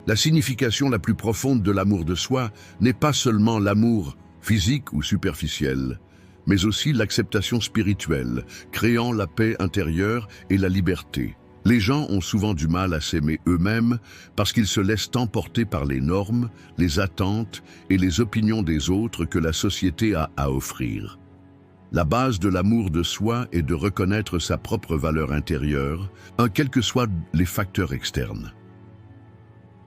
La signification la plus profonde de l'amour de soi n'est pas seulement l'amour physique ou superficiel, mais aussi l'acceptation spirituelle, créant la paix intérieure et la liberté. Les gens ont souvent du mal à s'aimer eux-mêmes parce qu'ils se laissent emporter par les normes, les attentes et les opinions des autres que la société a à offrir. La base de l'amour de soi est de reconnaître sa propre valeur intérieure, quels que soient les facteurs externes.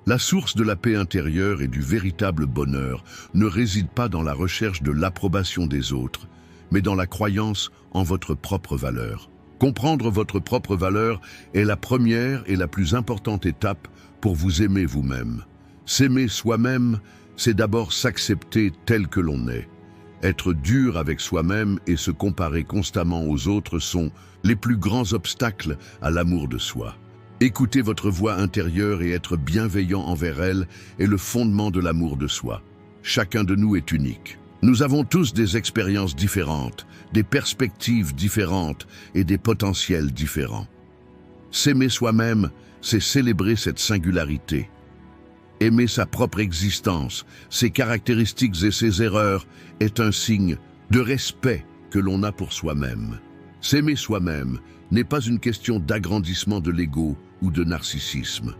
La source de la paix intérieure et du véritable bonheur ne réside pas dans la recherche de l'approbation des autres, mais dans la croyance en votre propre valeur. Comprendre votre propre valeur est la première et la plus importante étape pour vous aimer vous-même. S'aimer soi-même, c'est d'abord s'accepter tel que l'on est. Être dur avec soi-même et se comparer constamment aux autres sont les plus grands obstacles à l'amour de soi. Écouter votre voix intérieure et être bienveillant envers elle est le fondement de l'amour de soi. chacun de nous est unique. Nous avons tous des expériences différentes, des perspectives différentes et des potentiels différents. S'aimer soi-même, c'est célébrer cette singularité. Aimer sa propre existence, ses caractéristiques et ses erreurs est un signe de respect que l'on a pour soi-même. S'aimer soi-même n'est pas une question d'agrandissement de l'ego ou de narcissisme.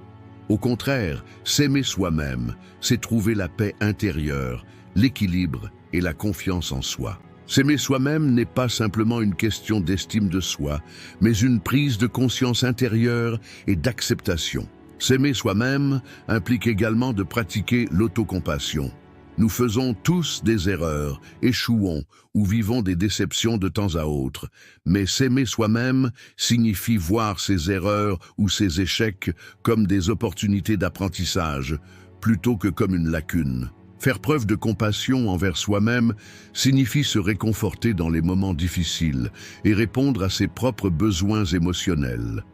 Au contraire, s'aimer soi-même, c'est trouver la paix intérieure, l'équilibre et la confiance en soi. S'aimer soi-même n'est pas simplement une question d'estime de soi, mais une prise de conscience intérieure et d'acceptation. S'aimer soi-même implique également de pratiquer l'autocompassion. Nous faisons tous des erreurs, échouons ou vivons des déceptions de temps à autre, mais s'aimer soi-même signifie voir ses erreurs ou ses échecs comme des opportunités d'apprentissage, plutôt que comme une lacune. Faire preuve de compassion envers soi-même signifie se réconforter dans les moments difficiles et répondre à ses propres besoins émotionnels.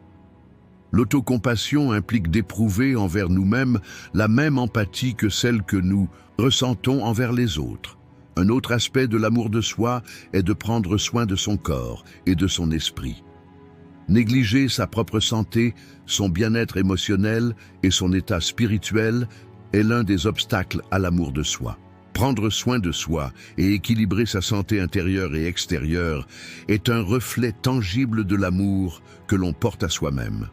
L'autocompassion implique d'éprouver envers nous-mêmes la même empathie que celle que nous ressentons envers les autres. Un autre aspect de l'amour de soi est de prendre soin de son corps et de son esprit. Négliger sa propre santé, son bien-être émotionnel et son état spirituel est l'un des obstacles à l'amour de soi. Prendre soin de soi et équilibrer sa santé intérieure et extérieure est un reflet tangible de l'amour que l'on porte à soi-même.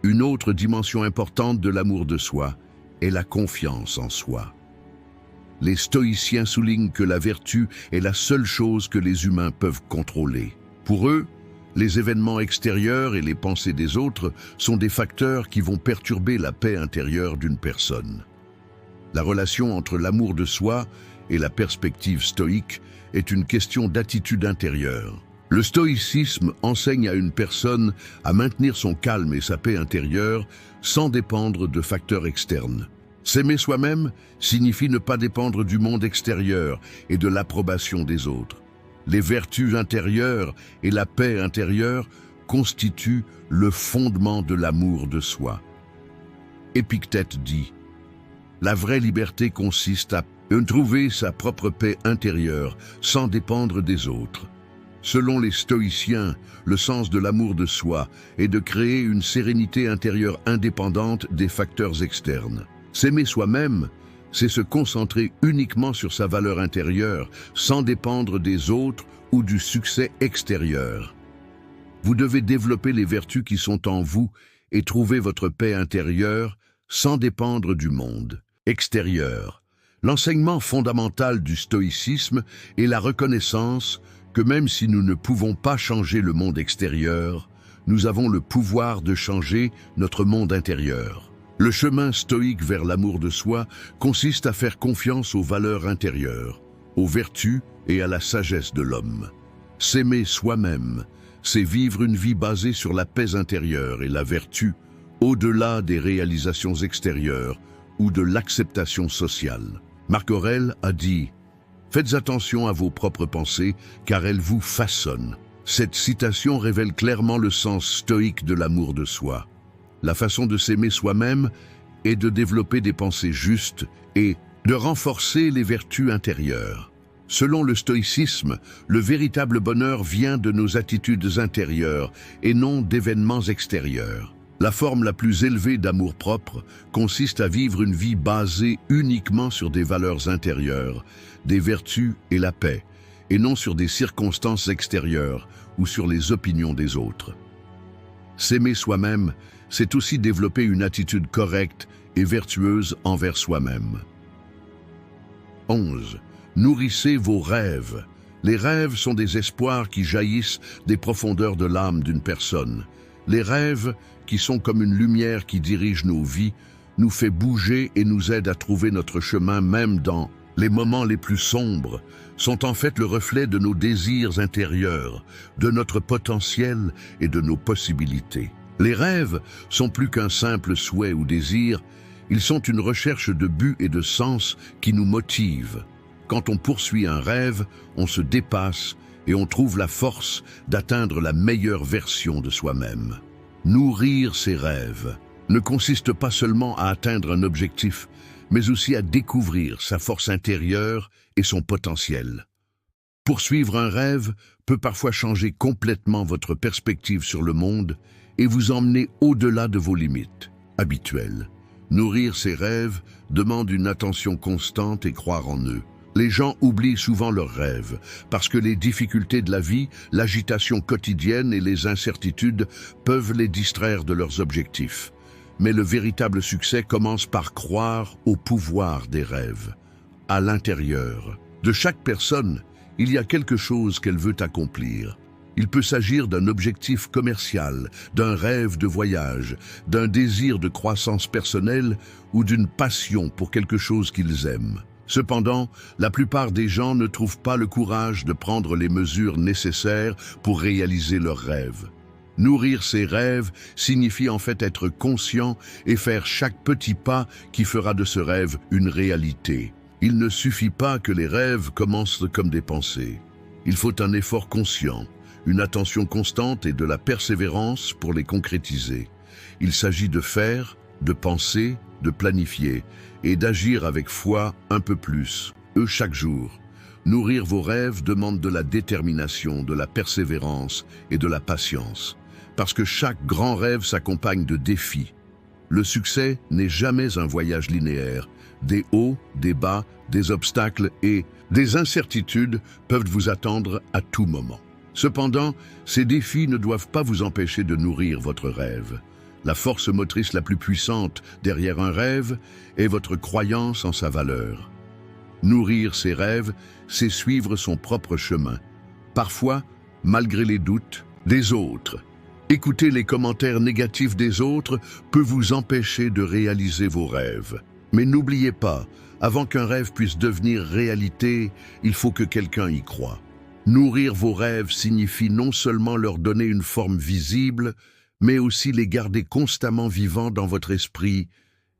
Une autre dimension importante de l'amour de soi est la confiance en soi. Les stoïciens soulignent que la vertu est la seule chose que les humains peuvent contrôler. Pour eux, les événements extérieurs et les pensées des autres sont des facteurs qui vont perturber la paix intérieure d'une personne. La relation entre l'amour de soi et la perspective stoïque est une question d'attitude intérieure. Le stoïcisme enseigne à une personne à maintenir son calme et sa paix intérieure sans dépendre de facteurs externes. S'aimer soi-même signifie ne pas dépendre du monde extérieur et de l'approbation des autres. Les vertus intérieures et la paix intérieure constituent le fondement de l'amour de soi. Épictète dit « La vraie liberté consiste à trouver sa propre paix intérieure sans dépendre des autres. » Selon les stoïciens, le sens de l'amour de soi est de créer une sérénité intérieure indépendante des facteurs externes. S'aimer soi-même, c'est se concentrer uniquement sur sa valeur intérieure, sans dépendre des autres ou du succès extérieur. Vous devez développer les vertus qui sont en vous et trouver votre paix intérieure sans dépendre du monde extérieur. L'enseignement fondamental du stoïcisme est la reconnaissance que même si nous ne pouvons pas changer le monde extérieur, nous avons le pouvoir de changer notre monde intérieur. Le chemin stoïque vers l'amour de soi consiste à faire confiance aux valeurs intérieures, aux vertus et à la sagesse de l'homme. S'aimer soi-même, c'est vivre une vie basée sur la paix intérieure et la vertu, au-delà des réalisations extérieures ou de l'acceptation sociale. Marc Aurèle a dit « Faites attention à vos propres pensées, car elles vous façonnent. » Cette citation révèle clairement le sens stoïque de l'amour de soi. La façon de s'aimer soi-même est de développer des pensées justes et de renforcer les vertus intérieures. Selon le stoïcisme, le véritable bonheur vient de nos attitudes intérieures et non d'événements extérieurs. La forme la plus élevée d'amour-propre consiste à vivre une vie basée uniquement sur des valeurs intérieures, des vertus et la paix, et non sur des circonstances extérieures ou sur les opinions des autres. S'aimer soi-même, c'est aussi développer une attitude correcte et vertueuse envers soi-même. 11. Nourrissez vos rêves. Les rêves sont des espoirs qui jaillissent des profondeurs de l'âme d'une personne. Les rêves, qui sont comme une lumière qui dirige nos vies, nous fait bouger et nous aide à trouver notre chemin même dans les moments les plus sombres, sont en fait le reflet de nos désirs intérieurs, de notre potentiel et de nos possibilités. Les rêves sont plus qu'un simple souhait ou désir, ils sont une recherche de but et de sens qui nous motive. Quand on poursuit un rêve, on se dépasse et on trouve la force d'atteindre la meilleure version de soi-même. Nourrir ses rêves ne consiste pas seulement à atteindre un objectif, mais aussi à découvrir sa force intérieure et son potentiel. Poursuivre un rêve peut parfois changer complètement votre perspective sur le monde et vous emmener au-delà de vos limites habituelles. Nourrir ses rêves demande une attention constante et croire en eux. Les gens oublient souvent leurs rêves parce que les difficultés de la vie, l'agitation quotidienne et les incertitudes peuvent les distraire de leurs objectifs. Mais le véritable succès commence par croire au pouvoir des rêves. À l'intérieur de chaque personne, il y a quelque chose qu'elle veut accomplir. Il peut s'agir d'un objectif commercial, d'un rêve de voyage, d'un désir de croissance personnelle ou d'une passion pour quelque chose qu'ils aiment. Cependant, la plupart des gens ne trouvent pas le courage de prendre les mesures nécessaires pour réaliser leurs rêves. Nourrir ses rêves signifie en fait être conscient et faire chaque petit pas qui fera de ce rêve une réalité. Il ne suffit pas que les rêves commencent comme des pensées. Il faut un effort conscient, une attention constante et de la persévérance pour les concrétiser. Il s'agit de faire, de penser, de planifier et d'agir avec foi un peu plus, chaque jour. Nourrir vos rêves demande de la détermination, de la persévérance et de la patience. Parce que chaque grand rêve s'accompagne de défis. Le succès n'est jamais un voyage linéaire. Des hauts, des bas, des obstacles et des incertitudes peuvent vous attendre à tout moment. Cependant, ces défis ne doivent pas vous empêcher de nourrir votre rêve. La force motrice la plus puissante derrière un rêve est votre croyance en sa valeur. Nourrir ses rêves, c'est suivre son propre chemin. Parfois, malgré les doutes des autres. Écouter les commentaires négatifs des autres peut vous empêcher de réaliser vos rêves. Mais n'oubliez pas, avant qu'un rêve puisse devenir réalité, il faut que quelqu'un y croie. Nourrir vos rêves signifie non seulement leur donner une forme visible, mais aussi les garder constamment vivants dans votre esprit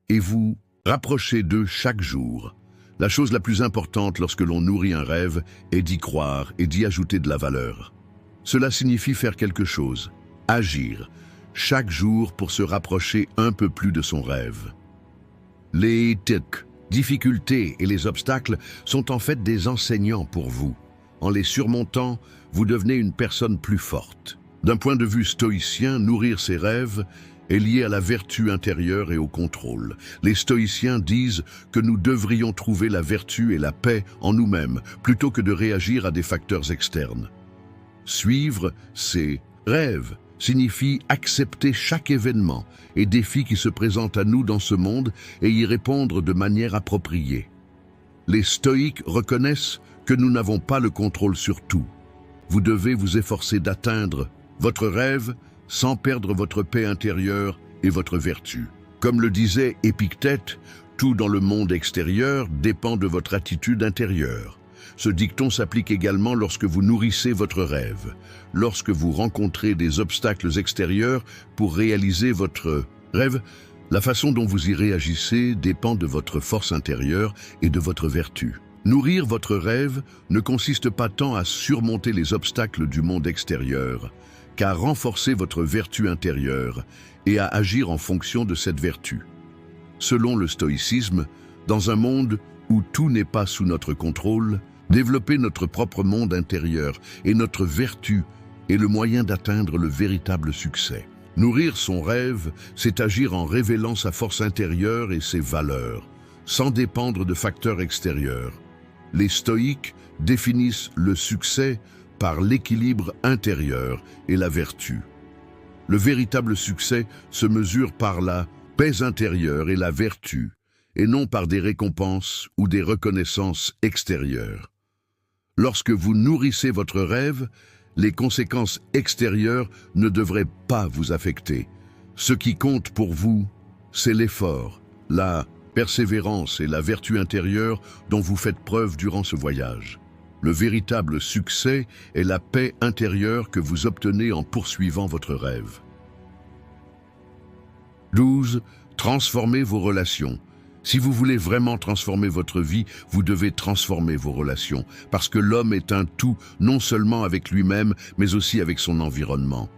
et vous rapprocher d'eux chaque jour. La chose la plus importante lorsque l'on nourrit un rêve est d'y croire et d'y ajouter de la valeur. Cela signifie faire quelque chose, agir, chaque jour pour se rapprocher un peu plus de son rêve. Les difficultés et les obstacles sont en fait des enseignants pour vous. En les surmontant, vous devenez une personne plus forte. D'un point de vue stoïcien, nourrir ses rêves est lié à la vertu intérieure et au contrôle. Les stoïciens disent que nous devrions trouver la vertu et la paix en nous-mêmes plutôt que de réagir à des facteurs externes. Suivre ses rêves signifie accepter chaque événement et défi qui se présente à nous dans ce monde et y répondre de manière appropriée. Les stoïques reconnaissent que nous n'avons pas le contrôle sur tout. Vous devez vous efforcer d'atteindre votre rêve sans perdre votre paix intérieure et votre vertu. Comme le disait Épictète, tout dans le monde extérieur dépend de votre attitude intérieure. Ce dicton s'applique également lorsque vous nourrissez votre rêve, lorsque vous rencontrez des obstacles extérieurs pour réaliser votre rêve. La façon dont vous y réagissez dépend de votre force intérieure et de votre vertu. Nourrir votre rêve ne consiste pas tant à surmonter les obstacles du monde extérieur, qu'à renforcer votre vertu intérieure et à agir en fonction de cette vertu. Selon le stoïcisme, dans un monde où tout n'est pas sous notre contrôle, développer notre propre monde intérieur et notre vertu est le moyen d'atteindre le véritable succès. Nourrir son rêve, c'est agir en révélant sa force intérieure et ses valeurs, sans dépendre de facteurs extérieurs. Les stoïques définissent le succès par l'équilibre intérieur et la vertu. Le véritable succès se mesure par la paix intérieure et la vertu, et non par des récompenses ou des reconnaissances extérieures. Lorsque vous nourrissez votre rêve, les conséquences extérieures ne devraient pas vous affecter. Ce qui compte pour vous, c'est l'effort, la persévérance et la vertu intérieure dont vous faites preuve durant ce voyage. Le véritable succès est la paix intérieure que vous obtenez en poursuivant votre rêve. 12. Transformez vos relations. Si vous voulez vraiment transformer votre vie, vous devez transformer vos relations, parce que l'homme est un tout, non seulement avec lui-même, mais aussi avec son environnement.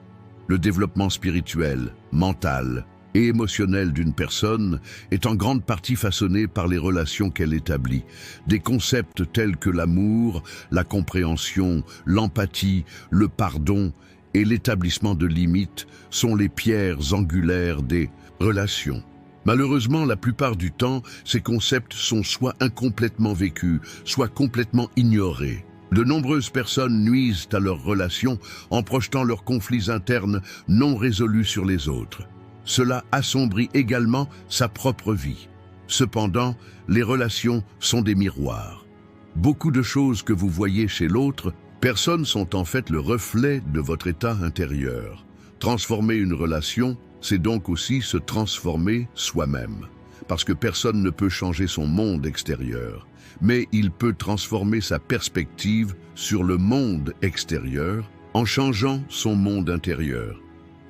Le développement spirituel, mental et émotionnelle d'une personne est en grande partie façonnée par les relations qu'elle établit. Des concepts tels que l'amour, la compréhension, l'empathie, le pardon et l'établissement de limites sont les pierres angulaires des relations. Malheureusement, la plupart du temps, ces concepts sont soit incomplètement vécus, soit complètement ignorés. De nombreuses personnes nuisent à leurs relations en projetant leurs conflits internes non résolus sur les autres. Cela assombrit également sa propre vie. Cependant, les relations sont des miroirs. Beaucoup de choses que vous voyez chez l'autre, personnes sont en fait le reflet de votre état intérieur. Transformer une relation, c'est donc aussi se transformer soi-même. Parce que personne ne peut changer son monde extérieur, mais il peut transformer sa perspective sur le monde extérieur en changeant son monde intérieur.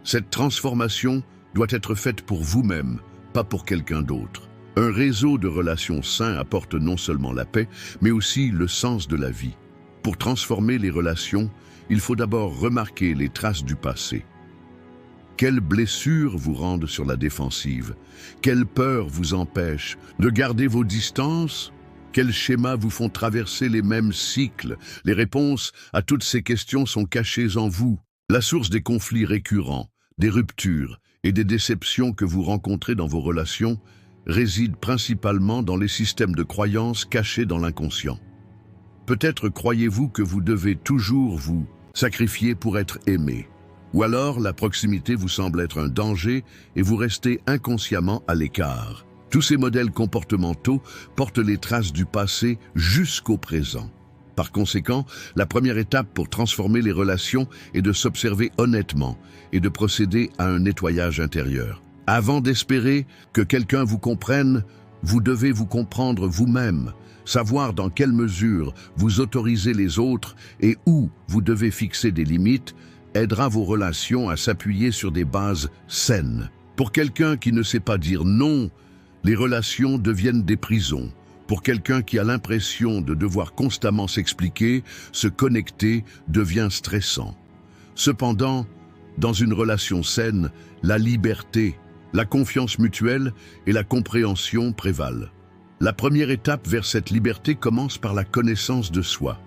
Cette transformation doit être faite pour vous-même, pas pour quelqu'un d'autre. Un réseau de relations sains apporte non seulement la paix, mais aussi le sens de la vie. Pour transformer les relations, il faut d'abord remarquer les traces du passé. Quelles blessures vous rendent sur la défensive? Quelles peurs vous empêchent de garder vos distances? Quels schémas vous font traverser les mêmes cycles? Les réponses à toutes ces questions sont cachées en vous. La source des conflits récurrents, des ruptures et des déceptions que vous rencontrez dans vos relations réside principalement dans les systèmes de croyances cachés dans l'inconscient. Peut-être croyez-vous que vous devez toujours vous sacrifier pour être aimé. Ou alors la proximité vous semble être un danger et vous restez inconsciemment à l'écart. Tous ces modèles comportementaux portent les traces du passé jusqu'au présent. Par conséquent, la première étape pour transformer les relations est de s'observer honnêtement et de procéder à un nettoyage intérieur. Avant d'espérer que quelqu'un vous comprenne, vous devez vous comprendre vous-même, savoir dans quelle mesure vous autorisez les autres et où vous devez fixer des limites aidera vos relations à s'appuyer sur des bases saines. Pour quelqu'un qui ne sait pas dire non, les relations deviennent des prisons. Pour quelqu'un qui a l'impression de devoir constamment s'expliquer, se connecter devient stressant. Cependant, dans une relation saine, la liberté, la confiance mutuelle et la compréhension prévalent. La première étape vers cette liberté commence par la connaissance de soi.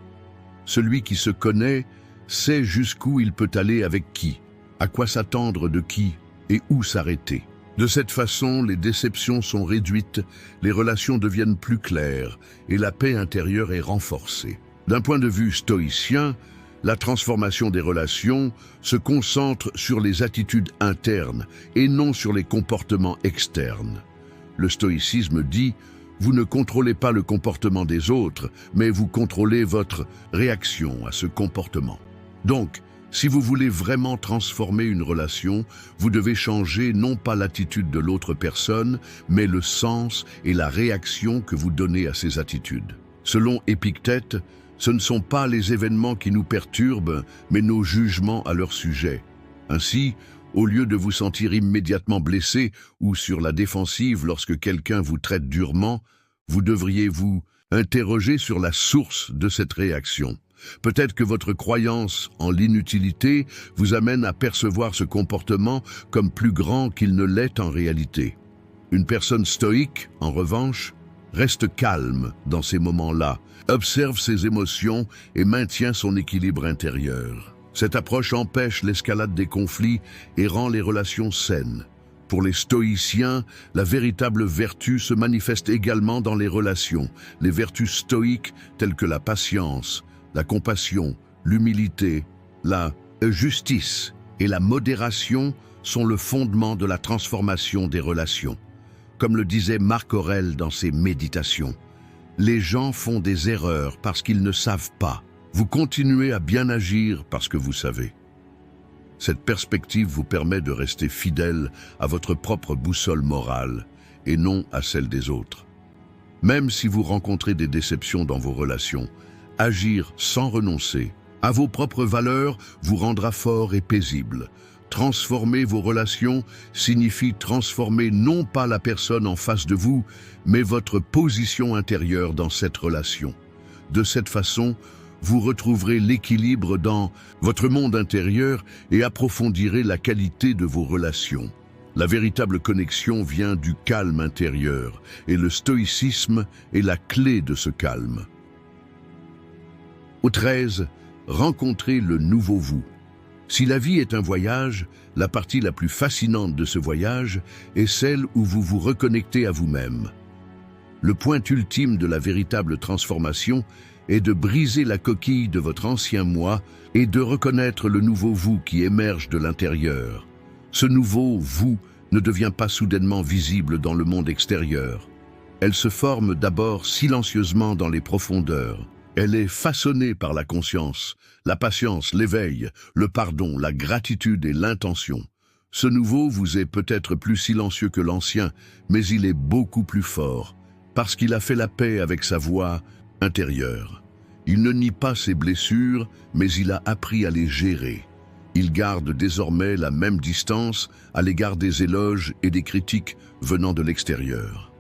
Celui qui se connaît sait jusqu'où il peut aller avec qui, à quoi s'attendre de qui et où s'arrêter. De cette façon, les déceptions sont réduites, les relations deviennent plus claires et la paix intérieure est renforcée. D'un point de vue stoïcien, la transformation des relations se concentre sur les attitudes internes et non sur les comportements externes. Le stoïcisme dit « Vous ne contrôlez pas le comportement des autres, mais vous contrôlez votre réaction à ce comportement ». Donc, si vous voulez vraiment transformer une relation, vous devez changer non pas l'attitude de l'autre personne, mais le sens et la réaction que vous donnez à ces attitudes. Selon Épictète, ce ne sont pas les événements qui nous perturbent, mais nos jugements à leur sujet. Ainsi, au lieu de vous sentir immédiatement blessé ou sur la défensive lorsque quelqu'un vous traite durement, vous devriez vous interroger sur la source de cette réaction. Peut-être que votre croyance en l'inutilité vous amène à percevoir ce comportement comme plus grand qu'il ne l'est en réalité. Une personne stoïque, en revanche, reste calme dans ces moments-là, observe ses émotions et maintient son équilibre intérieur. Cette approche empêche l'escalade des conflits et rend les relations saines. Pour les stoïciens, la véritable vertu se manifeste également dans les relations. Les vertus stoïques telles que la patience, la compassion, l'humilité, la justice et la modération sont le fondement de la transformation des relations. Comme le disait Marc Aurèle dans ses Méditations, les gens font des erreurs parce qu'ils ne savent pas. Vous continuez à bien agir parce que vous savez. Cette perspective vous permet de rester fidèle à votre propre boussole morale et non à celle des autres. Même si vous rencontrez des déceptions dans vos relations, agir sans renoncer à vos propres valeurs vous rendra fort et paisible. Transformer vos relations signifie transformer non pas la personne en face de vous, mais votre position intérieure dans cette relation. De cette façon, vous retrouverez l'équilibre dans votre monde intérieur et approfondirez la qualité de vos relations. La véritable connexion vient du calme intérieur, et le stoïcisme est la clé de ce calme. Au 13, rencontrez le nouveau vous. Si la vie est un voyage, la partie la plus fascinante de ce voyage est celle où vous vous reconnectez à vous-même. Le point ultime de la véritable transformation est de briser la coquille de votre ancien moi et de reconnaître le nouveau vous qui émerge de l'intérieur. Ce nouveau vous ne devient pas soudainement visible dans le monde extérieur. Elle se forme d'abord silencieusement dans les profondeurs. Elle est façonnée par la conscience, la patience, l'éveil, le pardon, la gratitude et l'intention. Ce nouveau vous est peut-être plus silencieux que l'ancien, mais il est beaucoup plus fort, parce qu'il a fait la paix avec sa voix intérieure. Il ne nie pas ses blessures, mais il a appris à les gérer. Il garde désormais la même distance à l'égard des éloges et des critiques venant de l'extérieur.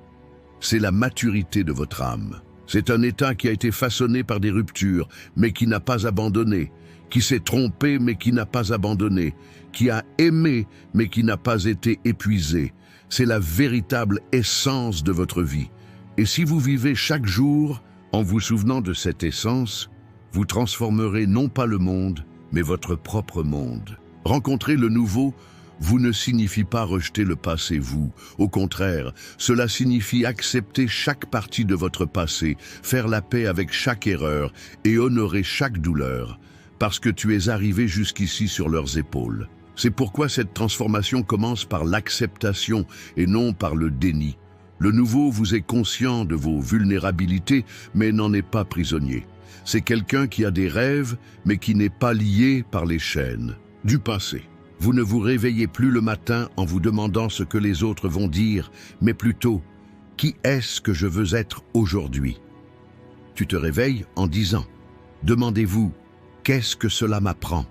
C'est la maturité de votre âme. C'est un état qui a été façonné par des ruptures, mais qui n'a pas abandonné, qui s'est trompé, mais qui n'a pas abandonné, qui a aimé, mais qui n'a pas été épuisé. C'est la véritable essence de votre vie. Et si vous vivez chaque jour en vous souvenant de cette essence, vous transformerez non pas le monde, mais votre propre monde. Rencontrer le nouveau, vous ne signifie pas rejeter le passé, vous. Au contraire, cela signifie accepter chaque partie de votre passé, faire la paix avec chaque erreur et honorer chaque douleur, parce que tu es arrivé jusqu'ici sur leurs épaules. C'est pourquoi cette transformation commence par l'acceptation et non par le déni. Le nouveau vous est conscient de vos vulnérabilités, mais n'en est pas prisonnier. C'est quelqu'un qui a des rêves, mais qui n'est pas lié par les chaînes du passé. Vous ne vous réveillez plus le matin en vous demandant ce que les autres vont dire, mais plutôt, qui est-ce que je veux être aujourd'hui? Tu te réveilles en disant, demandez-vous, qu'est-ce que cela m'apprend?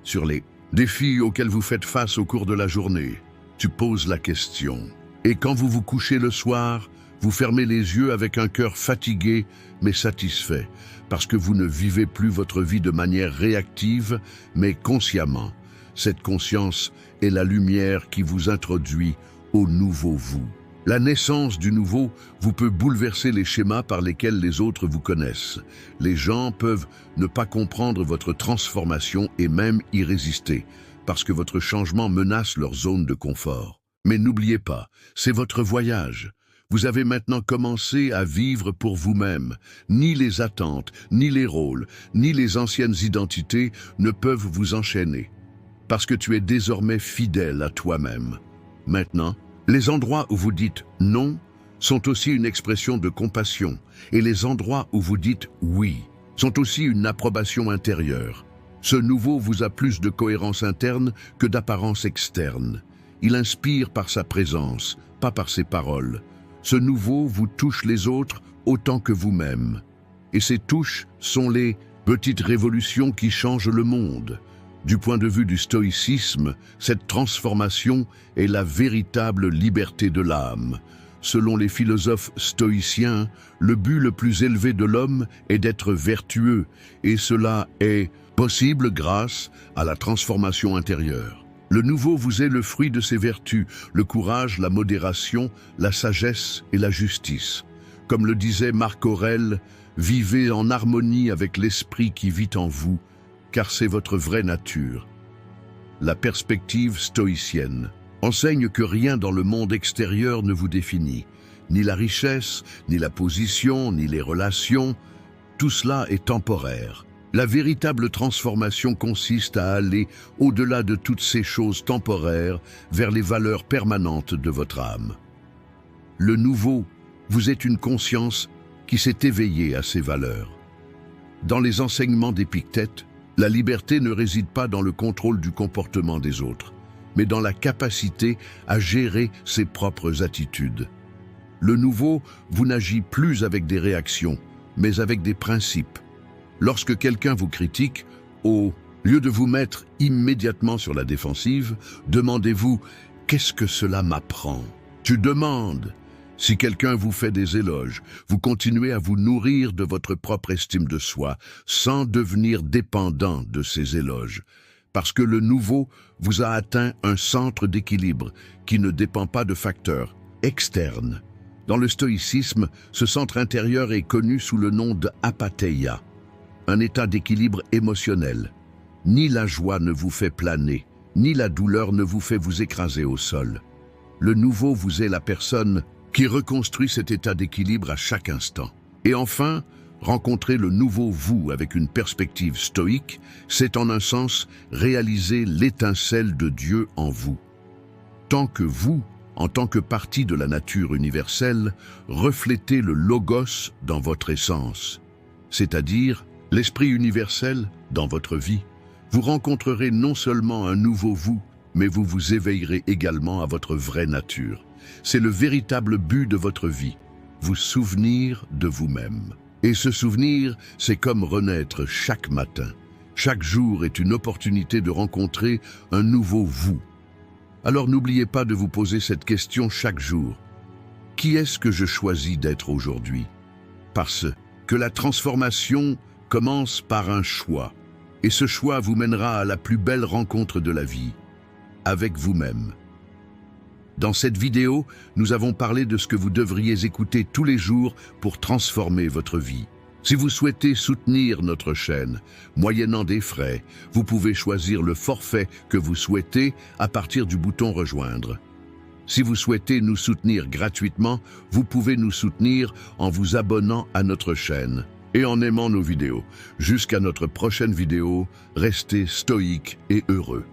Sur les défis auxquels vous faites face au cours de la journée, tu poses la question. Et quand vous vous couchez le soir, vous fermez les yeux avec un cœur fatigué mais satisfait, parce que vous ne vivez plus votre vie de manière réactive, mais consciemment. Cette conscience est la lumière qui vous introduit au nouveau vous. La naissance du nouveau vous peut bouleverser les schémas par lesquels les autres vous connaissent. Les gens peuvent ne pas comprendre votre transformation et même y résister, parce que votre changement menace leur zone de confort. Mais n'oubliez pas, c'est votre voyage. Vous avez maintenant commencé à vivre pour vous-même. Ni les attentes, ni les rôles, ni les anciennes identités ne peuvent vous enchaîner. Parce que tu es désormais fidèle à toi-même. Maintenant, les endroits où vous dites « non » sont aussi une expression de compassion, et les endroits où vous dites « oui » sont aussi une approbation intérieure. Ce nouveau vous a plus de cohérence interne que d'apparence externe. Il inspire par sa présence, pas par ses paroles. Ce nouveau vous touche les autres autant que vous-même. Et ces touches sont les petites révolutions qui changent le monde. Du point de vue du stoïcisme, cette transformation est la véritable liberté de l'âme. Selon les philosophes stoïciens, le but le plus élevé de l'homme est d'être vertueux, et cela est possible grâce à la transformation intérieure. Le nouveau vous est le fruit de ces vertus, le courage, la modération, la sagesse et la justice. Comme le disait Marc Aurèle, vivez en harmonie avec l'esprit qui vit en vous, car c'est votre vraie nature. La perspective stoïcienne enseigne que rien dans le monde extérieur ne vous définit. Ni la richesse, ni la position, ni les relations, tout cela est temporaire. La véritable transformation consiste à aller au-delà de toutes ces choses temporaires vers les valeurs permanentes de votre âme. Le nouveau vous est une conscience qui s'est éveillée à ces valeurs. Dans les enseignements d'Épictète, la liberté ne réside pas dans le contrôle du comportement des autres, mais dans la capacité à gérer ses propres attitudes. Le nouveau vous n'agit plus avec des réactions, mais avec des principes. Lorsque quelqu'un vous critique, au lieu de vous mettre immédiatement sur la défensive, demandez-vous « qu'est-ce que cela m'apprend ?» Tu demandes. Si quelqu'un vous fait des éloges, vous continuez à vous nourrir de votre propre estime de soi, sans devenir dépendant de ces éloges. parce que le nouveau vous a atteint un centre d'équilibre qui ne dépend pas de facteurs externes. Dans le stoïcisme, ce centre intérieur est connu sous le nom de apatheia, un état d'équilibre émotionnel. Ni la joie ne vous fait planer, ni la douleur ne vous fait vous écraser au sol. Le nouveau vous est la personne qui reconstruit cet état d'équilibre à chaque instant. Et enfin, rencontrer le nouveau vous avec une perspective stoïque, c'est en un sens réaliser l'étincelle de Dieu en vous. Tant que vous, en tant que partie de la nature universelle, reflétez le logos dans votre essence, c'est-à-dire l'esprit universel dans votre vie, vous rencontrerez non seulement un nouveau vous, mais vous vous éveillerez également à votre vraie nature. C'est le véritable but de votre vie, vous souvenir de vous-même. Et ce souvenir, c'est comme renaître chaque matin. Chaque jour est une opportunité de rencontrer un nouveau vous. Alors n'oubliez pas de vous poser cette question chaque jour. Qui est-ce que je choisis d'être aujourd'hui? Parce que la transformation commence par un choix. Et ce choix vous mènera à la plus belle rencontre de la vie, avec vous-même. Dans cette vidéo, nous avons parlé de ce que vous devriez écouter tous les jours pour transformer votre vie. Si vous souhaitez soutenir notre chaîne, moyennant des frais, vous pouvez choisir le forfait que vous souhaitez à partir du bouton Rejoindre. Si vous souhaitez nous soutenir gratuitement, vous pouvez nous soutenir en vous abonnant à notre chaîne et en aimant nos vidéos. Jusqu'à notre prochaine vidéo, restez stoïques et heureux.